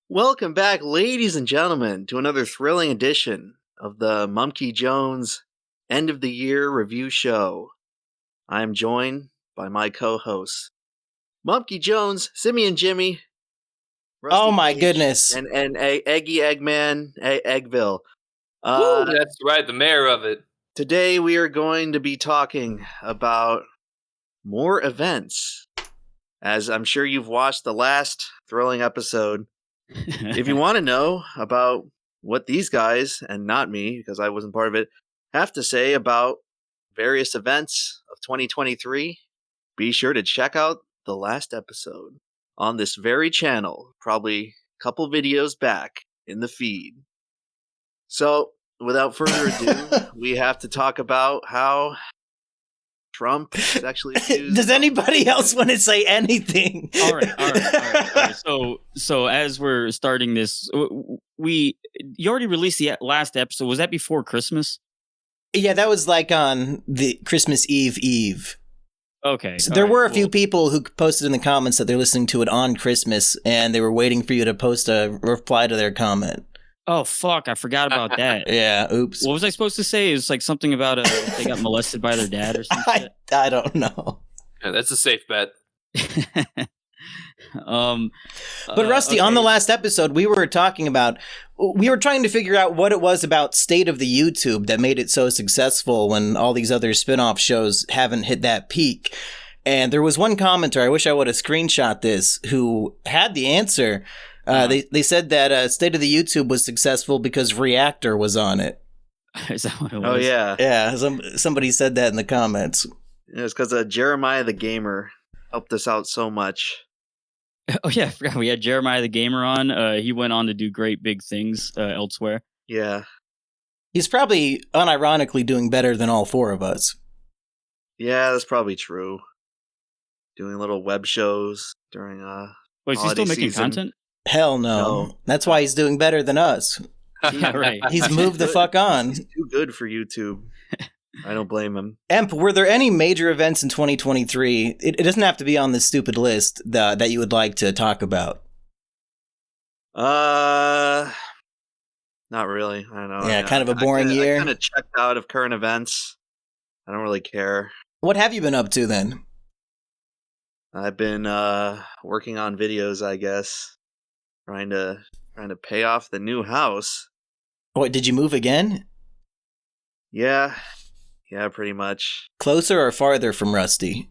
Welcome back, ladies and gentlemen, to another thrilling edition of the Mumkey Jones End of the Year Review Show. I am joined by my co-hosts, Mumkey Jones, Simian Jimmy, Rusty Oh my Cage, goodness. and Eggy Eggman, Eggville. Woo, that's right, the mayor of it. Today we are going to be talking about more events. As I'm sure you've watched the last thrilling episode, if you want to know about what these guys, and not me, because I wasn't part of it, have to say about various events of 2023, be sure to check out the last episode on this very channel, probably a couple videos back in the feed. So, without further ado, we have to talk about how Trump sexually abused. Does anybody else want to say anything? All right. So as we're starting this, you already released the last episode. Was that before Christmas? Yeah, that was like on the Christmas Eve. Okay. So there were a few people who posted in the comments that they're listening to it on Christmas, and they were waiting for you to post a reply to their comment. Oh, fuck. I forgot about that. Yeah, oops. What was I supposed to say? It was like something about they got molested by their dad or something. I don't know. Yeah, that's a safe bet. But Rusty, on the last episode, we were trying to figure out what it was about State of the YouTube that made it so successful when all these other spin-off shows haven't hit that peak. And there was one commenter, I wish I would have screenshot this, who had the answer. They said that State of the YouTube was successful because Reactor was on it. Is that what it was? Oh, yeah. Yeah, somebody said that in the comments. It was because Jeremiah the Gamer helped us out so much. Oh, yeah. I forgot. We had Jeremiah the Gamer on. He went on to do great big things elsewhere. Yeah. He's probably unironically doing better than all four of us. Yeah, that's probably true. Doing little web shows during Wait, is he still making content? Hell no. That's why he's doing better than us. Yeah, right. He's moved the fuck on. He's too good for YouTube. I don't blame him. Emp, were there any major events in 2023? It doesn't have to be on this stupid list that you would like to talk about. Not really. I don't know. Yeah, kind of a boring year. I kind of checked out of current events. I don't really care. What have you been up to then? I've been working on videos, I guess. Trying to pay off the new house. What, did you move again? Yeah, pretty much. Closer or farther from Rusty?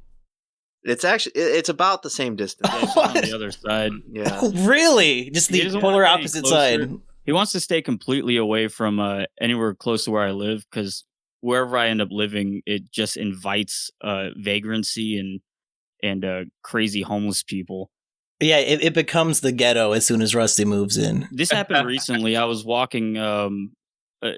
It's about the same distance. Yeah, it's on the other side. Yeah. Oh, really? Just the polar opposite side. He wants to stay completely away from anywhere close to where I live, because wherever I end up living, it just invites vagrancy and crazy homeless people. Yeah, it becomes the ghetto as soon as Rusty moves in. This happened recently. I was walking.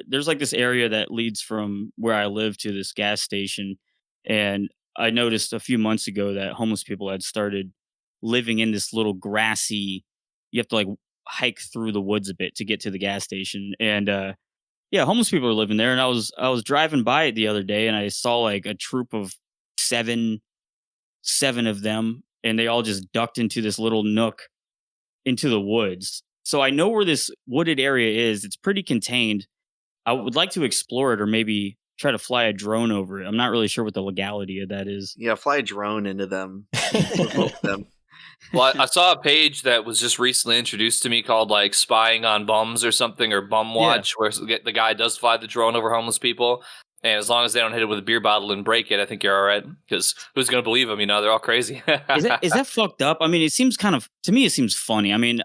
There's like this area that leads from where I live to this gas station, and I noticed a few months ago that homeless people had started living in this little grassy. You have to like hike through the woods a bit to get to the gas station, and yeah, homeless people are living there. And I was driving by it the other day, and I saw like a troop of seven of them. And they all just ducked into this little nook into the woods. So I know where this wooded area is. It's pretty contained. I would like to explore it, or maybe try to fly a drone over it. I'm not really sure what the legality of that is. Yeah, fly a drone into them. Provoke them. Well, I saw a page that was just recently introduced to me called like Spying on Bums or something, or Bum Watch, where the guy does fly the drone over homeless people. And as long as they don't hit it with a beer bottle and break it, I think you're all right. Because who's going to believe them? You know, they're all crazy. Is that fucked up? I mean, it seems to me, it seems funny. I mean,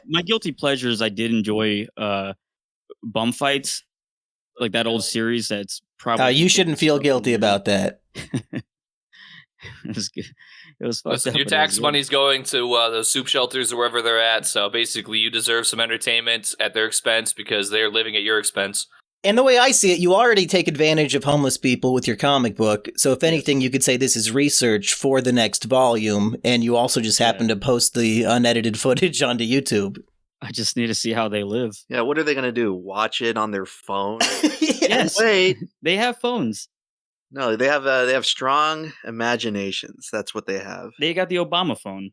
my guilty pleasures, I did enjoy bum fights, like that old series. That's probably you shouldn't feel guilty about that. It was good. It was fucked Listen, up, your but it was tax good. money's going to those soup shelters or wherever they're at. So basically, you deserve some entertainment at their expense because they're living at your expense. And the way I see it, you already take advantage of homeless people with your comic book. So if anything, you could say this is research for the next volume. And you also just happen to post the unedited footage onto YouTube. I just need to see how they live. Yeah, what are they going to do? Watch it on their phone? Yes. Wait. They have phones. No, they have strong imaginations. That's what they have. They got the Obama phone.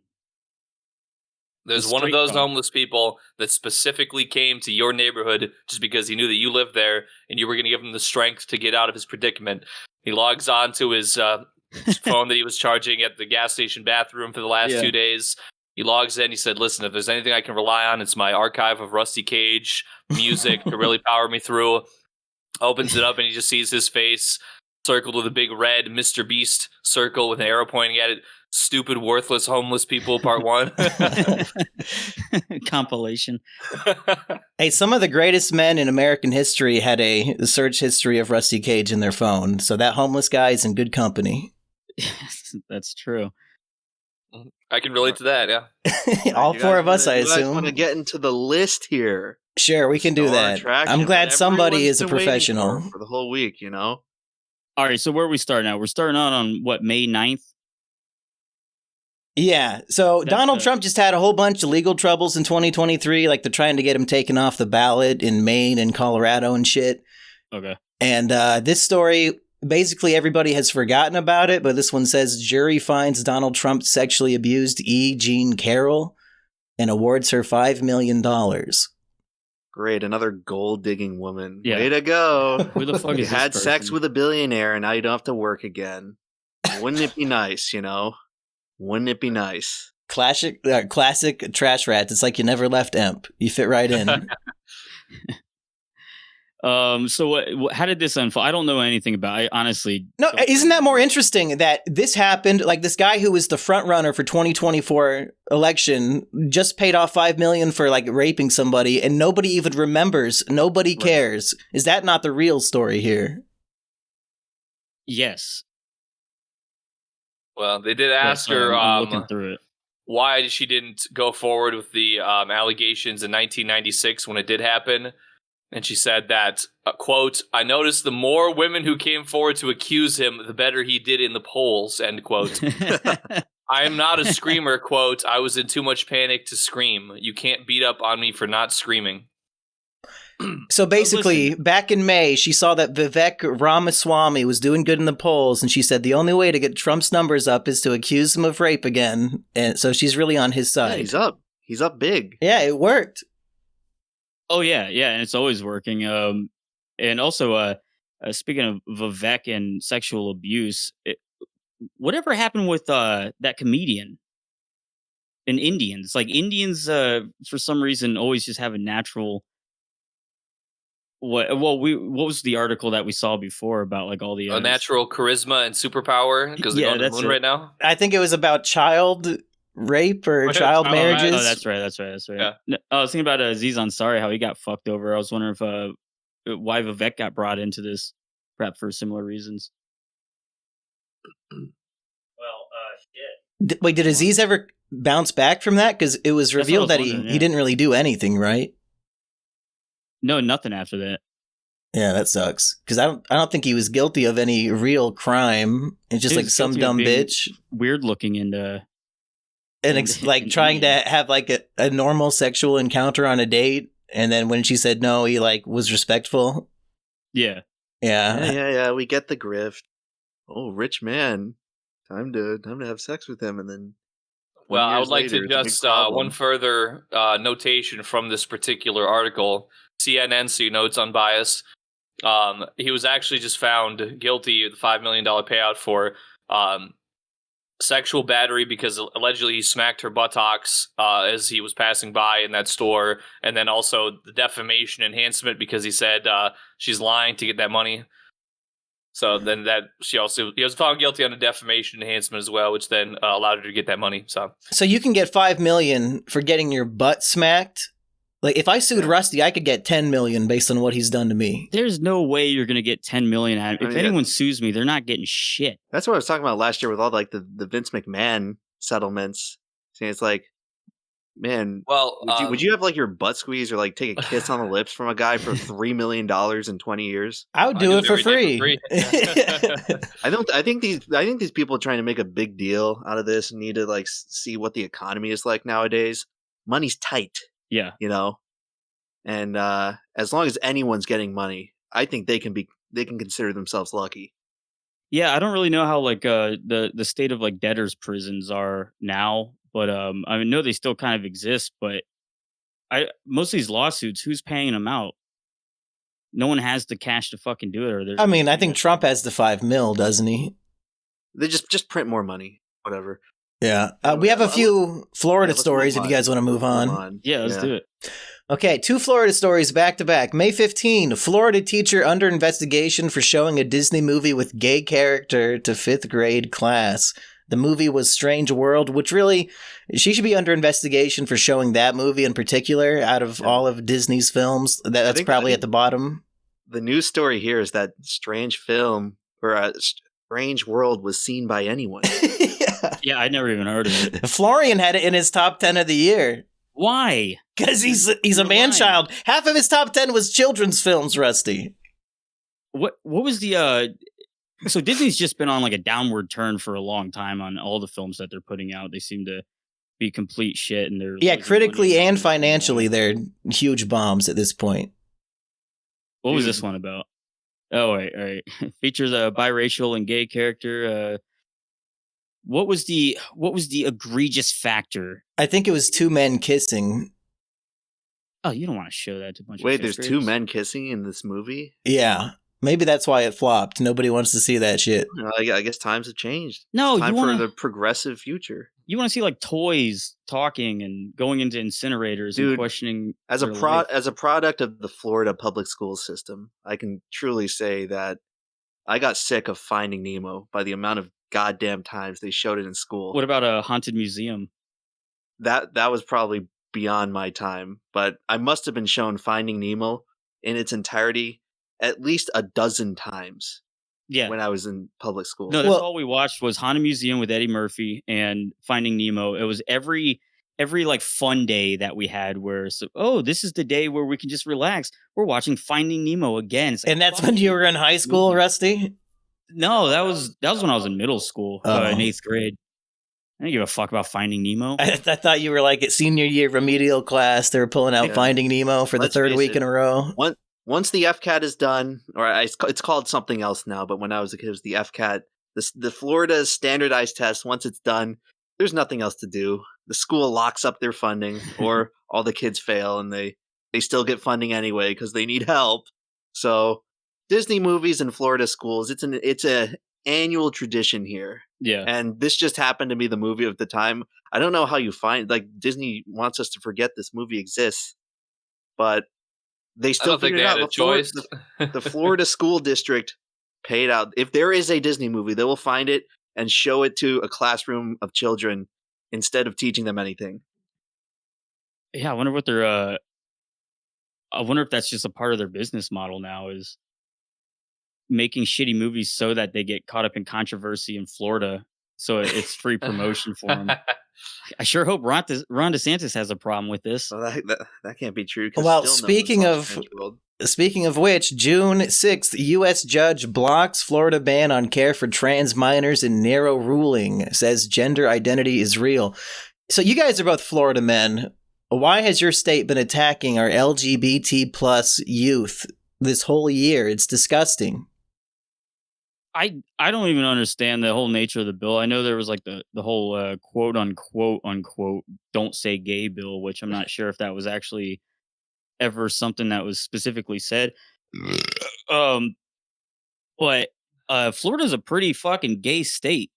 There's one of those homeless people that specifically came to your neighborhood just because he knew that you lived there and you were going to give him the strength to get out of his predicament. He logs on to his phone that he was charging at the gas station bathroom for the last 2 days. He logs in. He said, listen, if there's anything I can rely on, it's my archive of Rusty Cage music to really power me through. Opens it up and he just sees his face circled with a big red Mr. Beast circle with an arrow pointing at it. Stupid, worthless, homeless people, part 1. Compilation. Hey, some of the greatest men in American history had a search history of Rusty Cage in their phone. So that homeless guy is in good company. That's true. I can relate to that, yeah. All four of us, I assume. You guys want to get into the list here. Sure, we can do that. I'm glad somebody is a professional. For the whole week, you know? All right, so where are we starting out? We're starting out on, what, May 9th? Yeah, so Donald Trump just had a whole bunch of legal troubles in 2023, like they're trying to get him taken off the ballot in Maine and Colorado and shit. Okay. And this story, basically everybody has forgotten about it, but this one says jury finds Donald Trump sexually abused E. Jean Carroll and awards her $5 million. Great, another gold-digging woman. Yeah. Way to go. Who the fuck you is had this sex person? with a billionaire and now you don't have to work again. Wouldn't it be nice, you know? Wouldn't it be nice? Classic trash rats. It's like you never left Emp. You fit right in. So how did this unfold? I don't know anything about it. I honestly No, isn't that more interesting that this happened? Like this guy who was the front runner for 2024 election just paid off $5 million for like raping somebody, and nobody even remembers. Nobody cares. Is that not the real story here? Yes. Well, they did ask her I'm looking through it. why she didn't go forward with the allegations in 1996 when it did happen. And she said that, quote, I noticed the more women who came forward to accuse him, the better he did in the polls, end quote. I am not a screamer, quote. I was in too much panic to scream. You can't beat up on me for not screaming. So basically, back in May, she saw that Vivek Ramaswamy was doing good in the polls, and she said the only way to get Trump's numbers up is to accuse him of rape again. And so she's really on his side. Yeah, he's up. He's up big. Yeah, it worked. Oh, yeah, and it's always working. And also, speaking of Vivek and sexual abuse, whatever happened with that comedian in Indians? Like Indians, for some reason, always just have a natural... What was the article that we saw before about like all the a natural charisma and superpower because they're on the moon right now? I think it was about child rape or child marriages. Oh, that's right. Yeah. No, I was thinking about Aziz Ansari, how he got fucked over. I was wondering if why Vivek got brought into this, perhaps for similar reasons. Well, shit. Did Aziz ever bounce back from that? Because it was revealed that he didn't really do anything, right? No, nothing after that. Yeah, that sucks. Because I don't think he was guilty of any real crime. It's just like some dumb bitch, weird looking and like trying to have like a normal sexual encounter on a date, and then when she said no, he like was respectful. Yeah. We get the grift. Oh, rich man, time to have sex with him, and then. Well, I would like to just one further notation from this particular article. CNN, so you know it's unbiased. He was actually just found guilty of the $5 million payout for sexual battery because allegedly he smacked her buttocks as he was passing by in that store, and then also the defamation enhancement because he said she's lying to get that money. So then he was found guilty on a defamation enhancement as well, which then allowed her to get that money. So you can get $5 million for getting your butt smacked. Like if I sued Rusty, I could get $10 million based on what he's done to me. There's no way you're gonna get $10 million out of it. If anyone sues me, they're not getting shit. That's what I was talking about last year with all like the Vince McMahon settlements. See, it's like, man, well, would you have like your butt squeezed or like take a kiss on the lips from a guy for $3 million in 20 years? I would do it for free. I think these people trying to make a big deal out of this need to like see what the economy is like nowadays. Money's tight. Yeah. You know? And as long as anyone's getting money, I think they can consider themselves lucky. Yeah, I don't really know how like the state of like debtors prisons are now, but I know they still kind of exist. But most of these lawsuits, who's paying them out? No one has the cash to fucking do it. Or I mean, I think Trump has the $5 million, doesn't he? They just print more money, whatever. Yeah. We have a few Florida stories if you guys want to move on. Yeah, let's do it. Okay, 2 Florida stories back to back. May 15, Florida teacher under investigation for showing a Disney movie with gay character to 5th grade class. The movie was Strange World, which really, she should be under investigation for showing that movie in particular out of all of Disney's films. That's probably at the bottom. The news story here is that Strange Film, or Strange World, was seen by anyone. Yeah, I never even heard of it. Florian had it in his top 10 of the year. Why? Because he's a man-child. Half of his top 10 was children's films, Rusty. What was the so Disney's just been on like a downward turn for a long time on all the films that they're putting out. They seem to be complete shit, and they're critically and financially they're huge bombs at this point. What was this one about? Oh, all right. Features a biracial and gay character. What was the egregious factor? I think it was 2 men kissing. Oh, you don't want to show that to a bunch of Wait, there's 2 graders. men kissing in this movie? Yeah. Maybe that's why it flopped. Nobody wants to see that shit. I guess times have changed. No, it's time for the progressive future. You want to see like toys talking and going into incinerators and questioning. As a product of the Florida public school system, I can truly say that I got sick of Finding Nemo by the amount of goddamn times they showed it in school. What about a haunted museum? That was probably beyond my time, but I must have been shown Finding Nemo in its entirety at least a dozen times. Yeah, when I was in public school. No, that's all we watched was Haunted Museum with Eddie Murphy and Finding Nemo. It was every like fun day that we had where this is the day where we can just relax. We're watching Finding Nemo again. And that's when you were in high school, Rusty? No, that was when I was in middle school, in 8th grade. I didn't give a fuck about Finding Nemo. I thought you were like at senior year remedial class. They were pulling out Finding Nemo for the 3rd week in a row. Once the FCAT is done, or it's called something else now, but when I was a kid, it was the FCAT. The Florida standardized test, once it's done, there's nothing else to do. The school locks up their funding, or all the kids fail, and they still get funding anyway because they need help. So Disney movies in Florida schools, it's a annual tradition here. Yeah. And this just happened to be the movie of the time. I don't know how you find, like, Disney wants us to forget this movie exists, but they still figured it out. A choice. The Florida school district paid out. If there is a Disney movie, they will find it and show it to a classroom of children instead of teaching them anything. Yeah, I wonder what their I wonder if that's just a part of their business model now, is making shitty movies so that they get caught up in controversy in Florida, so it's free promotion for them. I sure hope Ron DeSantis has a problem with this. Well, that can't be true. Well, speaking of which, June 6th, U.S. judge blocks Florida ban on care for trans minors in narrow ruling, says gender identity is real. So you guys are both Florida men. Why has your state been attacking our LGBT plus youth this whole year? It's disgusting. I don't even understand the whole nature of the bill. I know there was like the whole quote unquote don't say gay bill, which I'm not sure if that was actually ever something that was specifically said. But Florida's a pretty fucking gay state.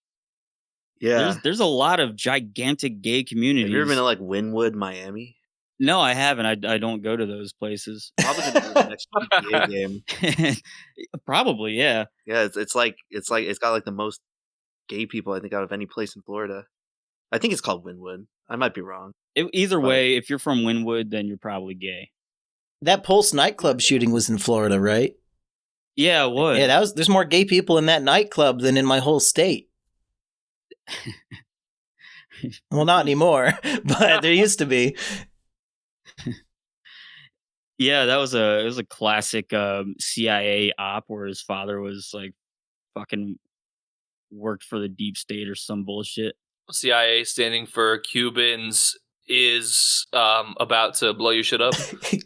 Yeah. There's a lot of gigantic gay communities. Have you ever been to like Wynwood, Miami? No, I haven't. I don't go to those places. Probably gonna be the next GTA game. Probably, yeah. Yeah, it's got like the most gay people I think out of any place in Florida. I think it's called Wynwood. I might be wrong. Either way, if you're from Wynwood, then you're probably gay. That Pulse nightclub shooting was in Florida, right? Yeah, it was. Yeah, there's more gay people in that nightclub than in my whole state. Well, not anymore, but there used to be. Yeah, it was a classic CIA op where his father was like fucking worked for the deep state or some bullshit. CIA standing for Cubans is about to blow your shit up.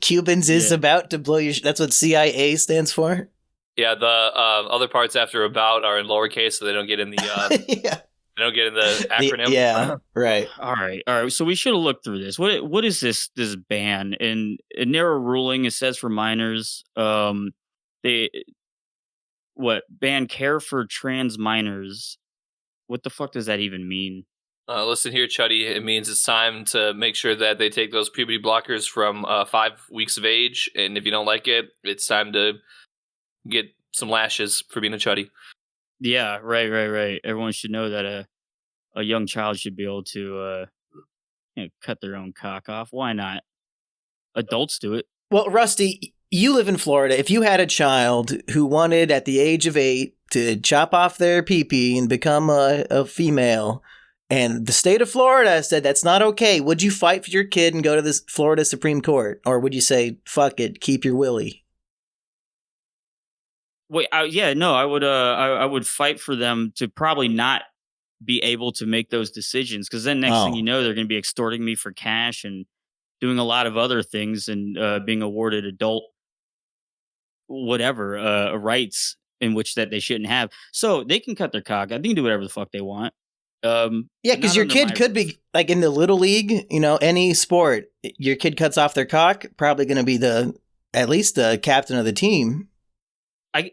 Cubans is about to blow your that's what CIA stands for? Yeah, the other parts after about are in lowercase so they don't get in the don't get in the acronym. Yeah, right. All right. So we should have looked through this. What is this ban? In a narrow ruling, it says for minors, they ban care for trans minors. What the fuck does that even mean? Listen here, Chuddy. It means it's time to make sure that they take those puberty blockers from 5 weeks of age, and if you don't like it, it's time to get some lashes for being a chuddy. Yeah, right. Everyone should know that a young child should be able to cut their own cock off. Why not? Adults do it. Well, Rusty, you live in Florida. If you had a child who wanted at the age of 8 to chop off their pee-pee and become a female, and the state of Florida said that's not okay, would you fight for your kid and go to the Florida Supreme Court? Or would you say, fuck it, keep your willy? Wait, I would. I would fight for them to probably not be able to make those decisions, because then next thing you know, they're going to be extorting me for cash and doing a lot of other things and being awarded adult rights in which that they shouldn't have. So they can cut their cock. I think they can do whatever the fuck they want. Yeah, because your kid could be like in the little league, any sport. Your kid cuts off their cock, probably going to be at least the captain of the team.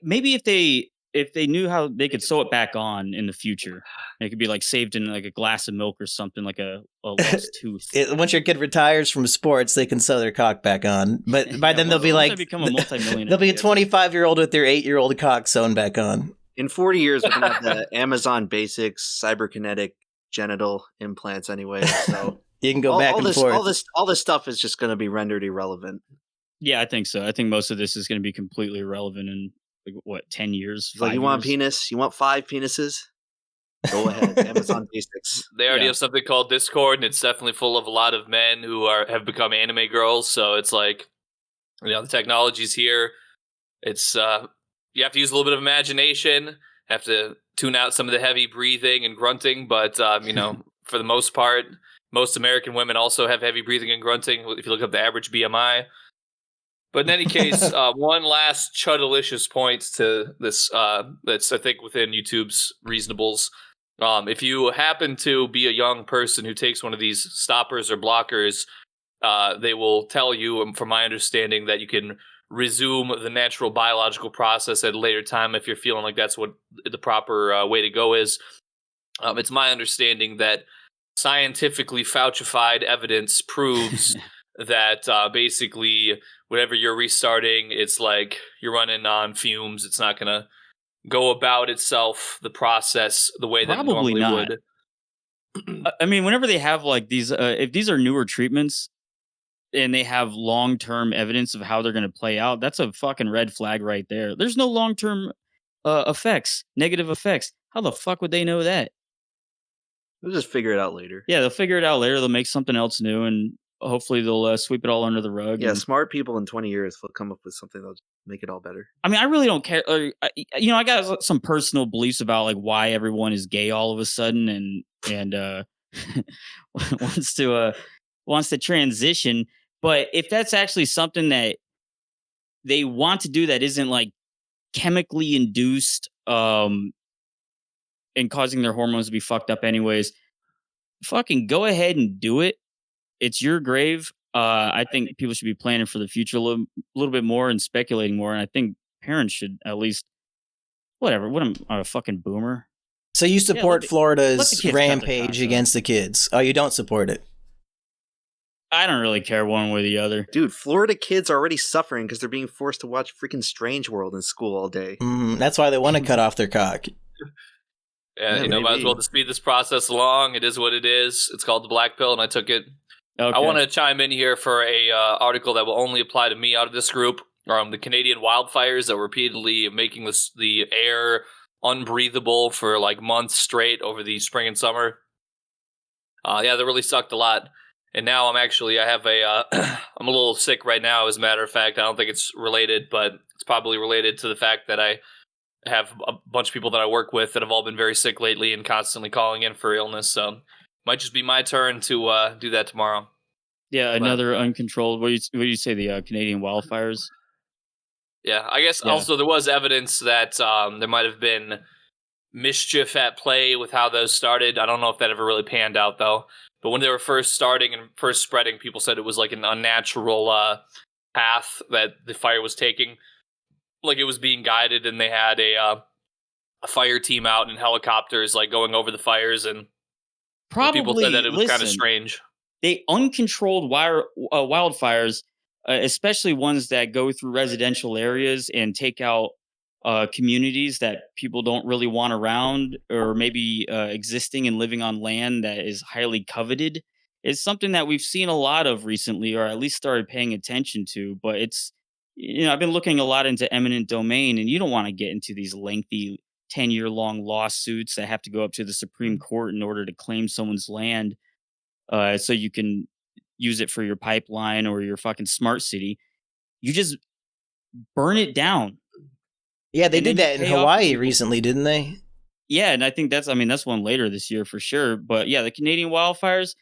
Maybe if they knew how they could sew it back on in the future, it could be like saved in like a glass of milk or something, like a lost tooth. Once your kid retires from sports, they can sew their cock back on. But by then they'll be like, become a multimillionaire. They'll be a 25-year-old with their 8-year-old cock sewn back on. In 40 years, we're going to have the Amazon Basics cyberkinetic genital implants anyway. So you can go back and forth. All this stuff is just going to be rendered irrelevant. Yeah, I think so. I think most of this is going to be completely irrelevant in 10 years? Like, you want a penis? You want 5 penises? Go ahead. Amazon Basics. They already have something called Discord, and it's definitely full of a lot of men who have become anime girls. So it's like, the technology's here. It's you have to use a little bit of imagination. Have to tune out some of the heavy breathing and grunting, but for the most part, most American women also have heavy breathing and grunting. If you look up the average BMI. But in any case, one last chuddelicious point to this that's, I think, within YouTube's reasonables. If you happen to be a young person who takes one of these stoppers or blockers, they will tell you, from my understanding, that you can resume the natural biological process at a later time if you're feeling like that's what the proper way to go is. It's my understanding that scientifically Faucified evidence proves that basically whenever you're restarting, it's like you're running on fumes. It's not going to go about itself, the process, the way that Probably it normally would. I mean, whenever they have like these, if these are newer treatments and they have long-term evidence of how they're going to play out, that's a fucking red flag right there. There's no long-term effects, negative effects. How the fuck would they know that? They'll just figure it out later. Yeah, they'll figure it out later. They'll make something else new, and hopefully they'll sweep it all under the rug. Yeah, smart people in 20 years will come up with something that'll make it all better. I mean, I really don't care. I got some personal beliefs about like why everyone is gay all of a sudden and wants to transition. But if that's actually something that they want to do that isn't like chemically induced and causing their hormones to be fucked up anyways, fucking go ahead and do it. It's your grave. I think people should be planning for the future a little bit more and speculating more. And I think parents should at least, whatever. What am I, a fucking boomer? So you support Florida's rampage against the kids? Oh, you don't support it? I don't really care one way or the other. Dude, Florida kids are already suffering because they're being forced to watch freaking Strange World in school all day. That's why they want to cut off their cock. Yeah, might as well to speed this process along. It is what it is. It's called the black pill, and I took it. Okay. I want to chime in here for a article that will only apply to me out of this group. The Canadian wildfires that were repeatedly making the air unbreathable for like months straight over the spring and summer. They really sucked a lot. And now I'm a little sick right now, as a matter of fact. I don't think it's related, but it's probably related to the fact that I have a bunch of people that I work with that have all been very sick lately and constantly calling in for illness. So might just be my turn to do that tomorrow. Yeah, another uncontrolled. What do you say? The Canadian wildfires. Yeah, I guess also there was evidence that there might have been mischief at play with how those started. I don't know if that ever really panned out though. But when they were first starting and first spreading, people said it was like an unnatural path that the fire was taking. Like it was being guided, and they had a fire team out in helicopters, like going over the fires, and Probably, people said that it was kind of strange. They uncontrolled wildfires, especially ones that go through residential areas and take out communities that people don't really want around, or maybe existing and living on land that is highly coveted. It's something that we've seen a lot of recently, or at least started paying attention to. But it's, I've been looking a lot into eminent domain, and you don't want to get into these lengthy 10-year-long lawsuits that have to go up to the Supreme Court in order to claim someone's land, so you can use it for your pipeline or your fucking smart city. You just burn it down. Yeah, they did that in Hawaii recently, didn't they? Yeah, and I think that's one later this year for sure. But yeah, the Canadian wildfires,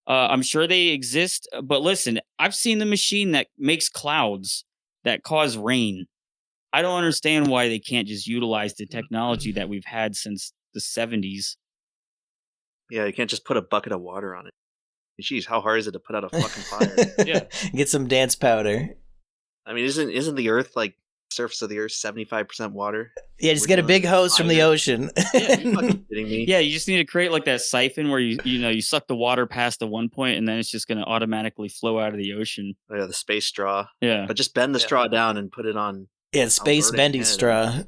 I'm sure they exist. But listen, I've seen the machine that makes clouds that cause rain. I don't understand why they can't just utilize the technology that we've had since the 70s. Yeah, you can't just put a bucket of water on it. Jeez, how hard is it to put out a fucking fire? Yeah, get some dance powder. I mean, isn't the Earth like surface of the Earth 75% water? Yeah, just get a big hose from the ocean. Yeah, are you fucking kidding me? Yeah, you just need to create like that siphon where you suck the water past the one point, and then it's just going to automatically flow out of the ocean. Oh, yeah, the space straw. Yeah, but just bend the straw down and put it on. Yeah, space bendy straw.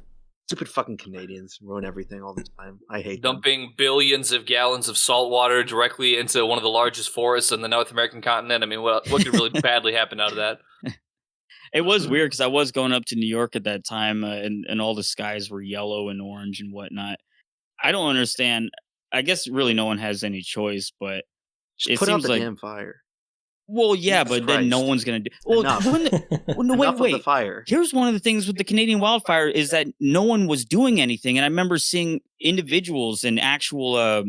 Stupid fucking Canadians ruin everything all the time. I hate dumping billions of gallons of salt water directly into one of the largest forests on the North American continent. I mean, what could really badly happen out of that? It was weird because I was going up to New York at that time, and all the skies were yellow and orange and whatnot. I don't understand. I guess really no one has any choice, but just put out the damn fire. Well, yeah, Jesus but Christ. Then no one's going to do. Well, Enough wait. Of the fire. Here's one of the things with the Canadian wildfire is that no one was doing anything, and I remember seeing individuals and actual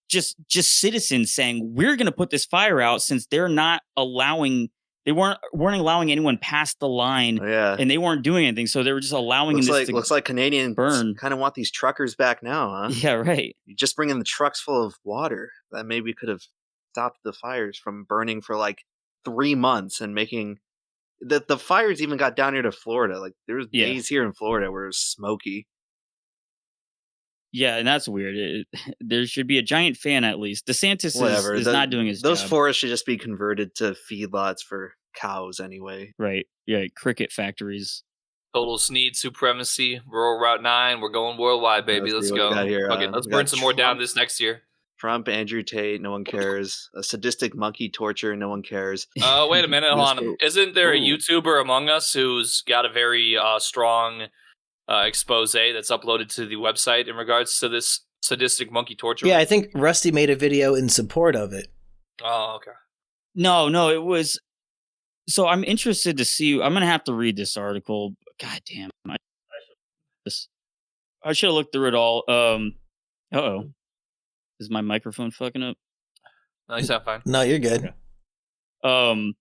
just citizens saying, "We're going to put this fire out," since they're not allowing. They weren't allowing anyone past the line, and they weren't doing anything, so they were just allowing looks like Canadians burn. Kind of want these truckers back now, huh? Yeah, right. You just bring in the trucks full of water that maybe could have stopped the fires from burning for like 3 months and making the fires even got down here to Florida. Like there was days here in Florida where it was smoky. Yeah, and that's weird. There should be a giant fan at least. DeSantis is not doing his job. Those forests should just be converted to feedlots for cows anyway. Right. Yeah, cricket factories. Total Sneed supremacy. Rural Route 9. We're going worldwide, baby. Let's go. Okay, let's burn some more down this next year. Trump, Andrew Tate, no one cares. A sadistic monkey torture, no one cares. Wait a minute, hold on. Isn't there a YouTuber among us who's got a very strong expose that's uploaded to the website in regards to this sadistic monkey torture? Yeah, I think Rusty made a video in support of it. Oh, okay. No, it was. So I'm interested to see. I'm gonna have to read this article. God damn, I should have looked through it all. Uh-oh. Is my microphone fucking up? No, you sound fine. No, you're good. Okay.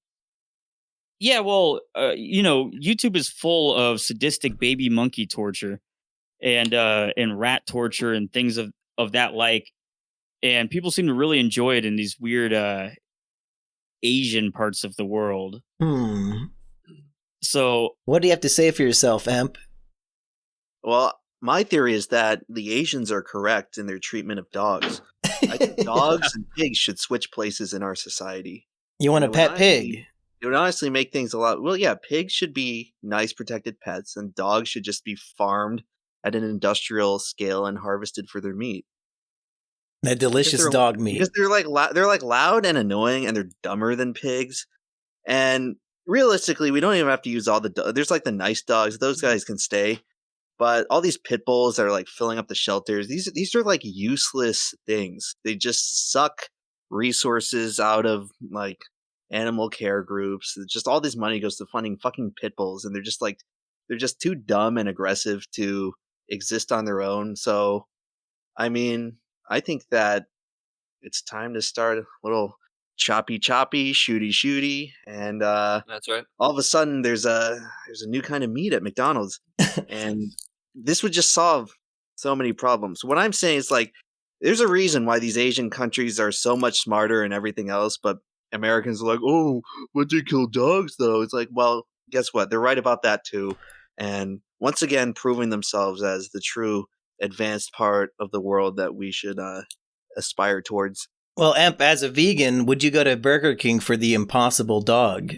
Yeah, well, YouTube is full of sadistic baby monkey torture and rat torture and things of that like. And people seem to really enjoy it in these weird Asian parts of the world. So what do you have to say for yourself, Emp? Well, my theory is that the Asians are correct in their treatment of dogs. I think dogs and pigs should switch places in our society. You want a pet pig? It would honestly make things a lot... Well, yeah, pigs should be nice protected pets, and dogs should just be farmed at an industrial scale and harvested for their meat. That delicious dog meat. Because they're like loud and annoying, and they're dumber than pigs. And realistically, we don't even have to use all the... There's like the nice dogs. Those guys can stay. But all these pit bulls that are like filling up the shelters, these are like useless things. They just suck resources out of like animal care groups. Just all this money goes to funding fucking pit bulls, and they're just too dumb and aggressive to exist on their own. So, I mean, I think that it's time to start a little choppy, shooty, and that's right. All of a sudden, there's a new kind of meat at McDonald's, and this would just solve So many problems. What I'm saying is like, there's a reason why these Asian countries are so much smarter and everything else, but Americans are like, oh, but they kill dogs though. It's like, well, guess what? They're right about that too. And once again, proving themselves as the true advanced part of the world that we should aspire towards. Well, Emp, as a vegan, would you go to Burger King for the Impossible Dog?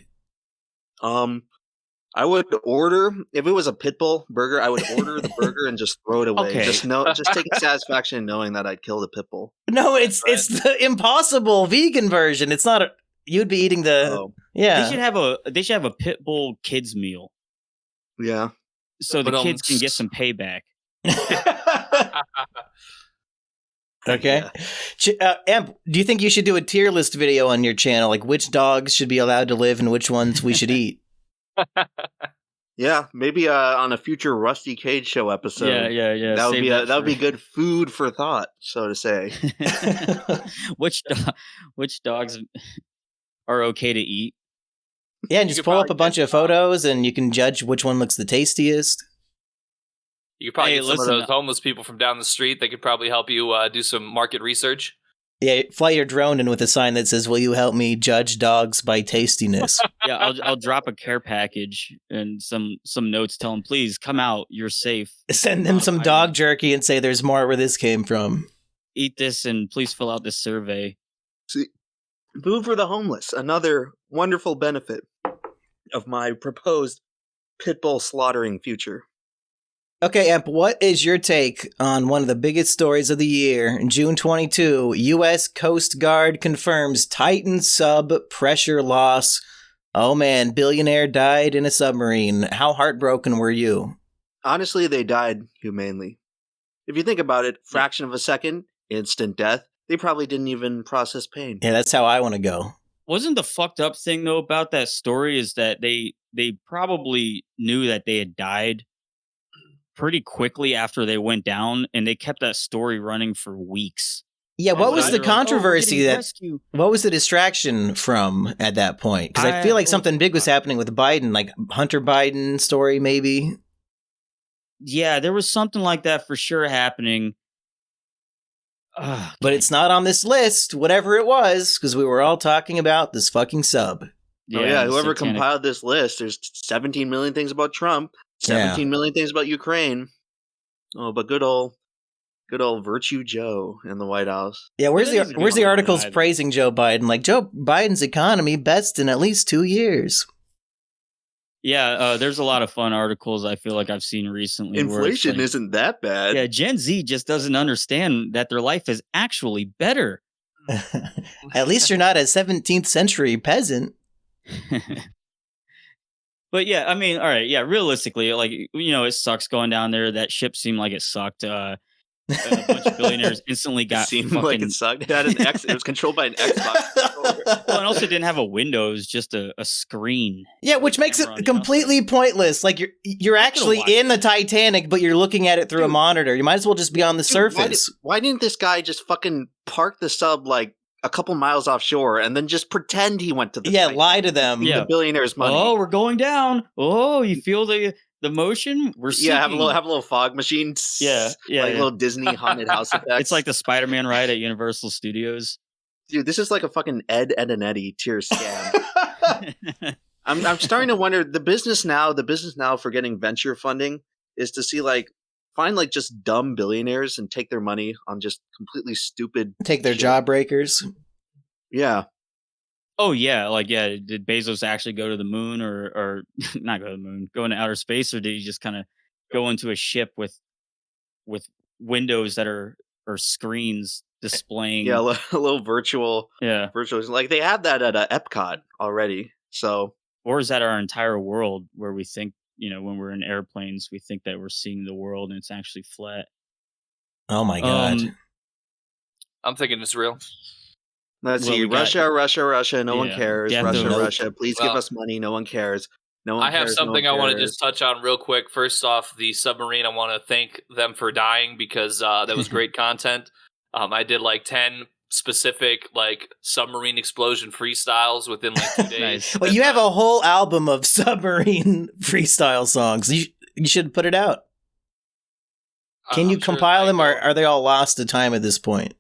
I would order, if it was a pit bull burger, I would order the burger and just throw it away. Okay. Just taking satisfaction in knowing that I'd kill the pit bull. No, it's the Impossible vegan version. It's not you'd be eating the yeah. They should have a pit bull kids meal. Yeah. So the kids can get some payback. Okay. Emp, do you think you should do a tier list video on your channel? Like which dogs should be allowed to live and which ones we should eat? Yeah, maybe on a future Rusty Cage Show episode. Yeah. That would be good food for thought, so to say. Which dogs are okay to eat? Yeah, and just pull up a bunch of photos and you can judge which one looks the tastiest. You could probably get some of those homeless people from down the street. They could probably help you do some market research. Yeah, fly your drone in with a sign that says, "Will you help me judge dogs by tastiness?" Yeah, I'll drop a care package and some notes telling, please come out, you're safe. Send them some dog jerky and say, "There's more where this came from. Eat this and please fill out this survey." See, food for the homeless, another wonderful benefit of my proposed pit bull slaughtering future. Okay, Emp, what is your take on one of the biggest stories of the year? In June 22, U.S. Coast Guard confirms Titan sub pressure loss. Oh man, billionaire died in a submarine. How heartbroken were you? Honestly, they died humanely. If you think about it, fraction of a second, instant death. They probably didn't even process pain. Yeah, that's how I want to go. Wasn't the fucked up thing, though, about that story is that they probably knew that they had died pretty quickly after they went down, and they kept that story running for weeks. Yeah, what was the controversy what was the distraction from at that point? Because I feel like something big was happening with Biden, like Hunter Biden story, maybe. Yeah, there was something like that for sure happening. But it's not on this list, whatever it was, because we were all talking about this fucking sub. Yeah, whoever compiled this list, there's 17 million things about Trump, 17 million things about Ukraine. Oh, but good old Virtue Joe in the White House. Yeah, where's the articles praising Joe Biden? Like, Joe Biden's economy best in at least 2 years. Yeah, there's a lot of fun articles I feel like I've seen recently. Inflation isn't that bad. Yeah, Gen Z just doesn't understand that their life is actually better. At least you're not a 17th century peasant. But yeah, I mean, all right, yeah, realistically, like, you know, it sucks going down there. That ship seemed like it sucked. A bunch of billionaires instantly got like it sucked. It had it was controlled by an Xbox. Well, and also didn't have a window, it was just a screen. Yeah, which makes it completely pointless. Like you're actually in the Titanic, but you're looking at it through a monitor. You might as well just be on the surface. Why didn't this guy just fucking park the sub like a couple miles offshore and then just pretend he went to the Titanic? Lie to them. The billionaire's money. Oh, we're going down. Oh, you feel the motion? We're sinking. Yeah, have a little fog machine. Yeah, like a little Disney haunted house effect. It's like the Spider-Man ride at Universal Studios. Dude, this is like a fucking Ed and Eddie tier scam. I'm starting to wonder the business now for getting venture funding is to see find just dumb billionaires and take their money on just completely stupid take their jawbreakers. Yeah. Oh yeah, did Bezos actually go to the moon or not go to the moon, go into outer space, or did he just kind of go into a ship with windows that are screens displaying a little virtual like they have that at Epcot already. So, or is that our entire world where we think, you know, when we're in airplanes we think that we're seeing the world and it's actually flat? Oh my god. I'm thinking it's real. Let's see. Russia. No one cares. Russia. Please give us money. No one cares. I have something I want to just touch on real quick. First off, the submarine. I want to thank them for dying because that was great content. I did 10 specific submarine explosion freestyles within 2 days. Nice. Well, you have a whole album of submarine freestyle songs. You should put it out. Can you compile them, or are they all lost to time at this point?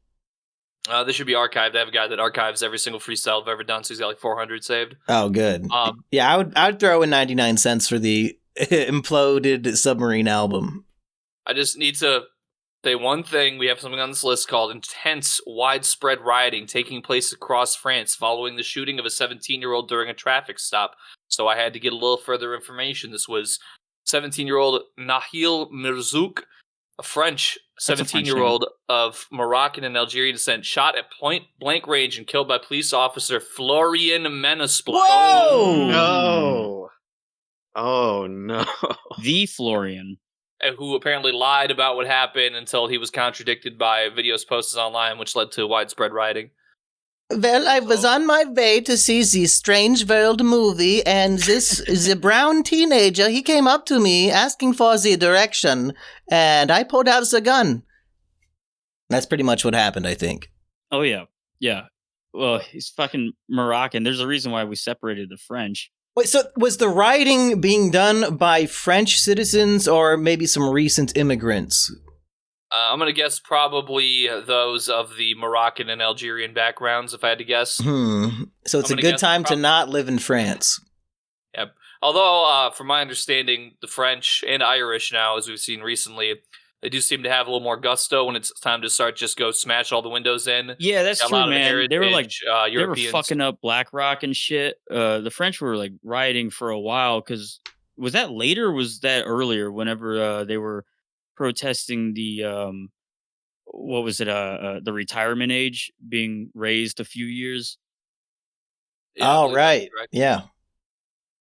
They should be archived. I have a guy that archives every single freestyle I've ever done, so he's got like 400 saved. Oh, good. Yeah, I would throw in 99 cents for the imploded submarine album. I just need to say one thing. We have something on this list called intense, widespread rioting taking place across France following the shooting of a 17-year-old during a traffic stop. So I had to get a little further information. This was 17-year-old Nahil Mirzouk, a French 17-year-old of Moroccan and Algerian descent, shot at point-blank range and killed by police officer Florian Menasplan. Whoa! No. Oh, no. The Florian. Who apparently lied about what happened until he was contradicted by videos posted online, which led to widespread rioting. Well, I was on my way to see the Strange World movie, and the brown teenager, he came up to me asking for the direction, and I pulled out the gun. That's pretty much what happened, I think. Oh, yeah. Yeah. Well, he's fucking Moroccan. There's a reason why we separated the French. Wait, so was the rioting being done by French citizens or maybe some recent immigrants? I'm going to guess probably those of the Moroccan and Algerian backgrounds, if I had to guess. So it's a good time to not live in France. Yep. Although, from my understanding, the French and Irish now, as we've seen recently, they do seem to have a little more gusto when it's time to start just go smash all the windows in. Yeah, that's true, man. They were like, they were Europeans. fucking up Black Rock and shit. The French were like rioting for a while because was that later or was that earlier whenever they were protesting the what was it the retirement age being raised a few years? Oh, right. Yeah.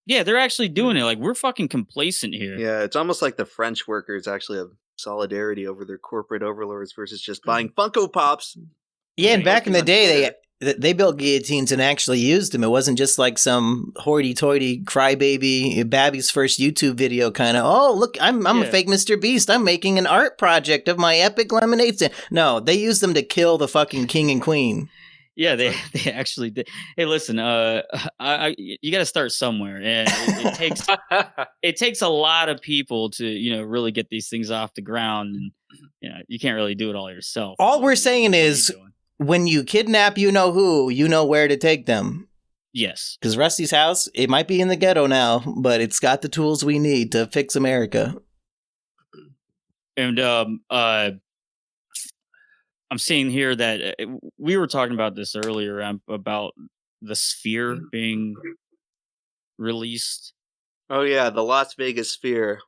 Yeah, they're actually doing it. Like, we're fucking complacent here. Yeah, it's almost like the French workers actually have solidarity over their corporate overlords versus just buying Funko Pops. Yeah, and back in the day, they built guillotines and actually used them. It wasn't just like some hoity-toity crybaby, Babby's first YouTube video kind of, oh, look, I'm a fake Mr. Beast. I'm making an art project of my epic lemonade stand. No, they used them to kill the fucking king and queen. Yeah, they actually did. Hey, listen, you got to start somewhere, and it takes it takes a lot of people to really get these things off the ground, and you can't really do it all yourself. All we're saying is, when you kidnap you know who, you know where to take them. Yes, because Rusty's house, it might be in the ghetto now, but it's got the tools we need to fix America. And I'm seeing here that we were talking about this earlier about the Sphere being released. Oh, yeah, the Las Vegas Sphere.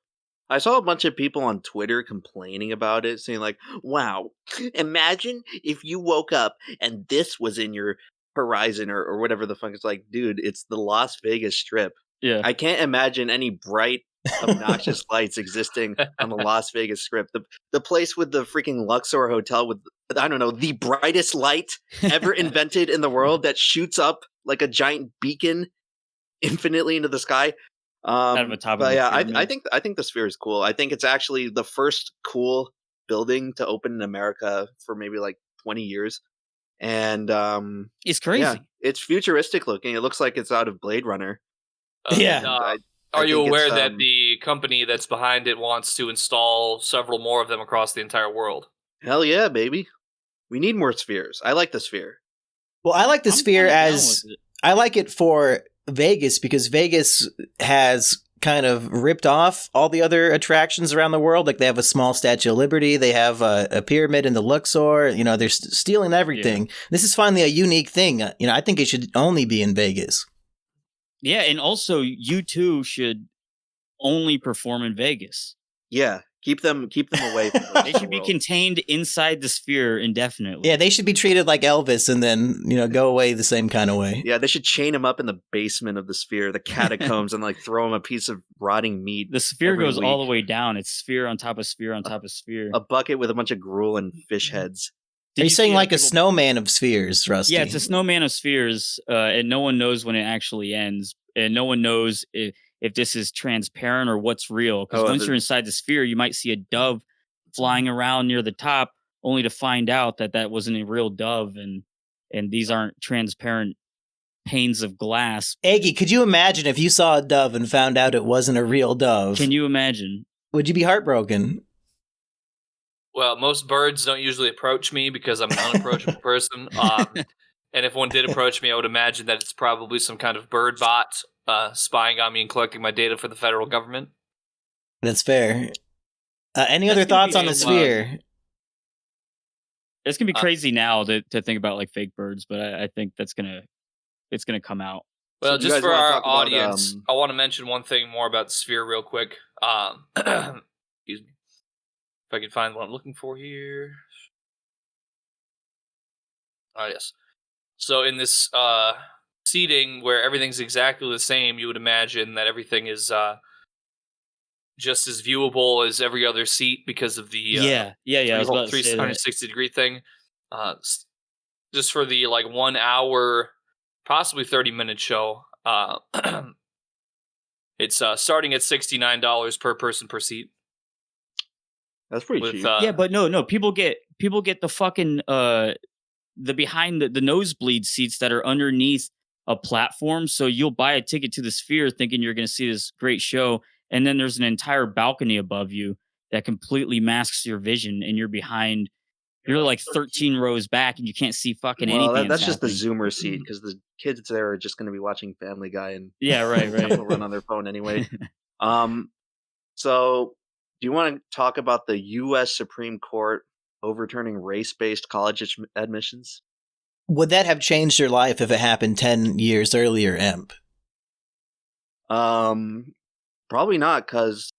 I saw a bunch of people on Twitter complaining about it, saying like, wow, imagine if you woke up and this was in your horizon or whatever the fuck. It's like, dude, it's the Las Vegas Strip. Yeah. I can't imagine any bright, obnoxious lights existing on the Las Vegas Strip. The place with the freaking Luxor Hotel with, I don't know, the brightest light ever invented in the world that shoots up like a giant beacon infinitely into the sky. Out of a top but of yeah, I think the Sphere is cool. I think it's actually the first cool building to open in America for maybe like 20 years. And it's crazy. Yeah, it's futuristic looking. It looks like it's out of Blade Runner. Are you aware that the company that's behind it wants to install several more of them across the entire world? Hell yeah, baby. We need more spheres. I like the Sphere. Well, I like the Sphere as I like it for Vegas because Vegas has kind of ripped off all the other attractions around the world. Like they have a small Statue of Liberty, they have a pyramid in the Luxor. They're stealing everything. Yeah. This is finally a unique thing. I think it should only be in Vegas. Yeah, and also U2 should only perform in Vegas. Yeah, keep them away from They should be contained inside the Sphere indefinitely. Yeah, they should be treated like Elvis and then, go away the same kind of way. Yeah, they should chain him up in the basement of the Sphere, the catacombs, and throw him a piece of rotting meat. The Sphere goes all the way down. It's sphere on top of sphere on top of sphere. A bucket with a bunch of gruel and fish heads. Are you saying like a snowman of spheres, Rusty? Yeah, it's a snowman of spheres, and no one knows when it actually ends, and no one knows if this is transparent or what's real. Because once you're inside the Sphere, you might see a dove flying around near the top, only to find out that wasn't a real dove, and these aren't transparent panes of glass. Eggy, could you imagine if you saw a dove and found out it wasn't a real dove? Can you imagine? Would you be heartbroken? Well, most birds don't usually approach me because I'm an unapproachable person. And if one did approach me, I would imagine that it's probably some kind of bird bot spying on me and collecting my data for the federal government. That's fair. Any other thoughts on the sphere? It's gonna be crazy now to think about like fake birds, but I think it's gonna come out. Well, So just for our audience, I want to mention one thing more about the sphere real quick. Excuse me. If I can find what I'm looking for here. Oh, yes. So in this seating where everything's exactly the same, you would imagine that everything is just as viewable as every other seat because of the 360-degree thing. Just for the 1 hour, possibly 30-minute show, it's starting at $69 per person per seat. That's pretty cheap. Yeah, but no, people get the fucking the behind the nosebleed seats that are underneath a platform. So you'll buy a ticket to the sphere thinking you're going to see this great show, and then there's an entire balcony above you that completely masks your vision, and you're behind. You're like 13 rows back, and you can't see fucking anything. That's just the Zoomer seat because the kids there are just going to be watching Family Guy and right. They'll run on their phone anyway. So, do you want to talk about the U.S. Supreme Court overturning race-based college admissions? Would that have changed your life if it happened 10 years earlier, Emp? Probably not, because